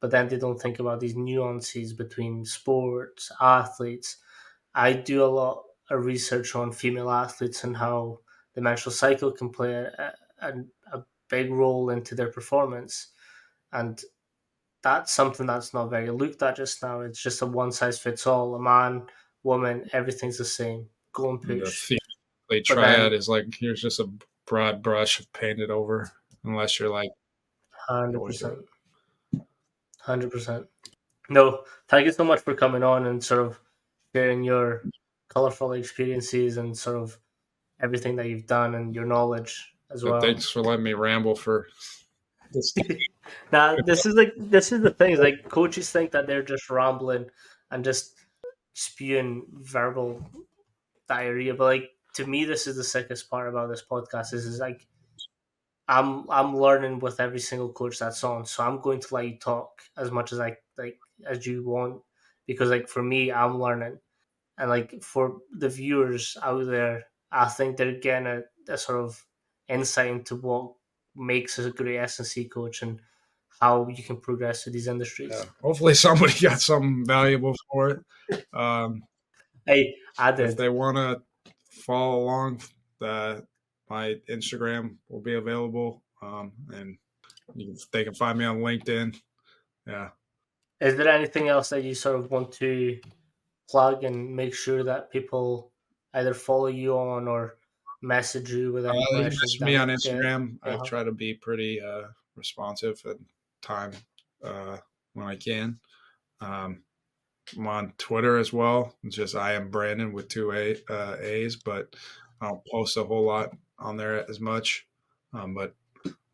but then they don't think about these nuances between sports, athletes. I do a lot of research on female athletes and how the menstrual cycle can play a big role into their performance. And that's something that's not very looked at just now. It's just a one size fits all. A man, woman, everything's the same. Go and And the push. female But triad then, is like, here's just a broad brush painted over, unless you're like going through 100%, it. 100%. No, thank you so much for coming on and sort of sharing your colorful experiences and sort of everything that you've done and your knowledge as But well. thanks for letting me ramble for this. Now, this is the thing. Is like coaches think that they're just rambling and just spewing verbal diarrhea, but like to me, this is the sickest part about this podcast. Is like I'm learning with every single coach that's on, so I'm going to let you talk as much as I like as you want because like for me, I'm learning, and like for the viewers out there, I think they're getting a sort of insight into what makes a great S&C coach and how you can progress through these Yeah, industries. hopefully somebody got something valuable for it. Um, I if did. they want to follow along, uh, my Instagram will be available, and they can find me on LinkedIn. Yeah. Is there anything else that you sort of want to plug and make sure that people either follow you on or message you with any You questions message me that on they, Instagram. they I have? try to be pretty responsive at time uh, when I can. Um, I'm on Twitter as well. It's just I am Brandon with two A's, but I don't post a whole lot on there as much. But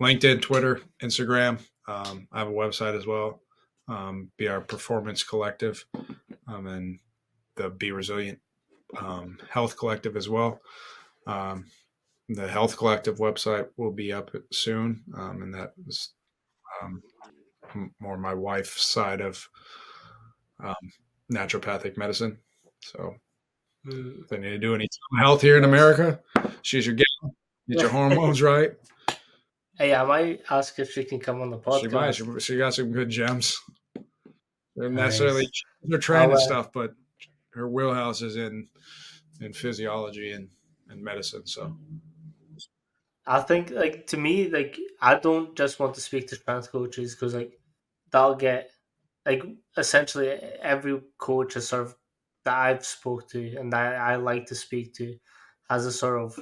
LinkedIn, Twitter, Instagram. I have a website as well. Be our performance collective, and the Be Resilient Health Collective as well. Um, the Health Collective website will be up soon, and that is um, more my wife's side of um, naturopathic medicine. So Hmm, if they need to do any health here in nice. America, she's your gal. Get your hormones right. Hey, I might ask if she can come on the She might. podcast. She got some good gems. They're necessarily Nice. they're I'll. training stuff, but her wheelhouse is in physiology and medicine. So I think like to me like I don't just want to speak to strength coaches because like that'll get like essentially every coach has sort of that I've spoke to and that I like to speak to has a sort of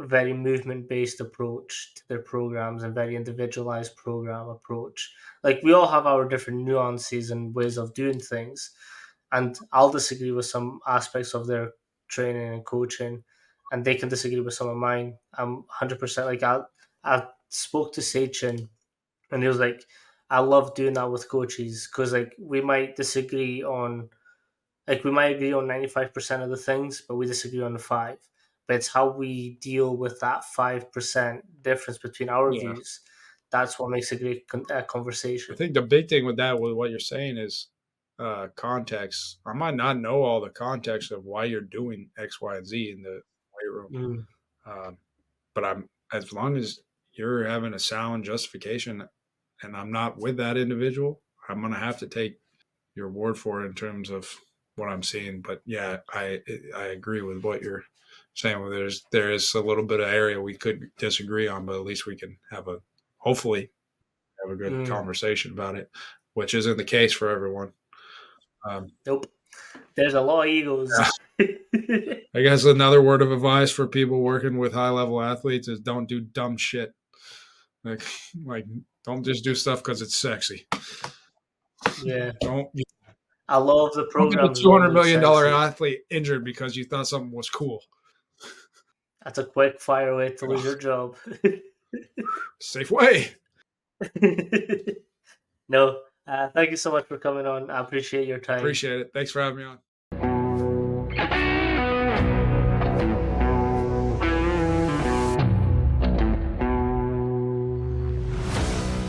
very movement based approach to their programs and very individualized program approach. Like we all have our different nuances and ways of doing things, and I'll disagree with some aspects of their training and coaching, and they can disagree with some of mine. I'm 100% like I spoke to Sachin, and he was like, I love doing that with coaches because like we might disagree on like we might agree on 95% of the things, but we disagree on the five. But it's how we deal with that 5% difference between our yeah, views. That's what makes a great I conversation. think the big thing with that, with what you're saying, is context. I might not know all the context of why you're doing X, Y, and Z in the weight room, Mm. um, but I'm as long as you're having a sound justification, and I'm not with that individual, I'm gonna have to take your word for it in terms of what I'm seeing. But yeah, I agree with what you're saying. Well, there is a little bit of area we could disagree on, but at least we can have a hopefully have a good conversation about it, which isn't the case for everyone. Nope. There's a lot of egos. Yeah. I guess another word of advice for people working with high-level athletes is don't do dumb shit. Like don't just do stuff because it's sexy. Yeah. Don't I love the get a programs. $200 million athlete injured because you thought something was cool. That's a quick fire way to lose your job. Safe way. No, thank you so much for coming on. I appreciate your time. Appreciate it. Thanks for having me on.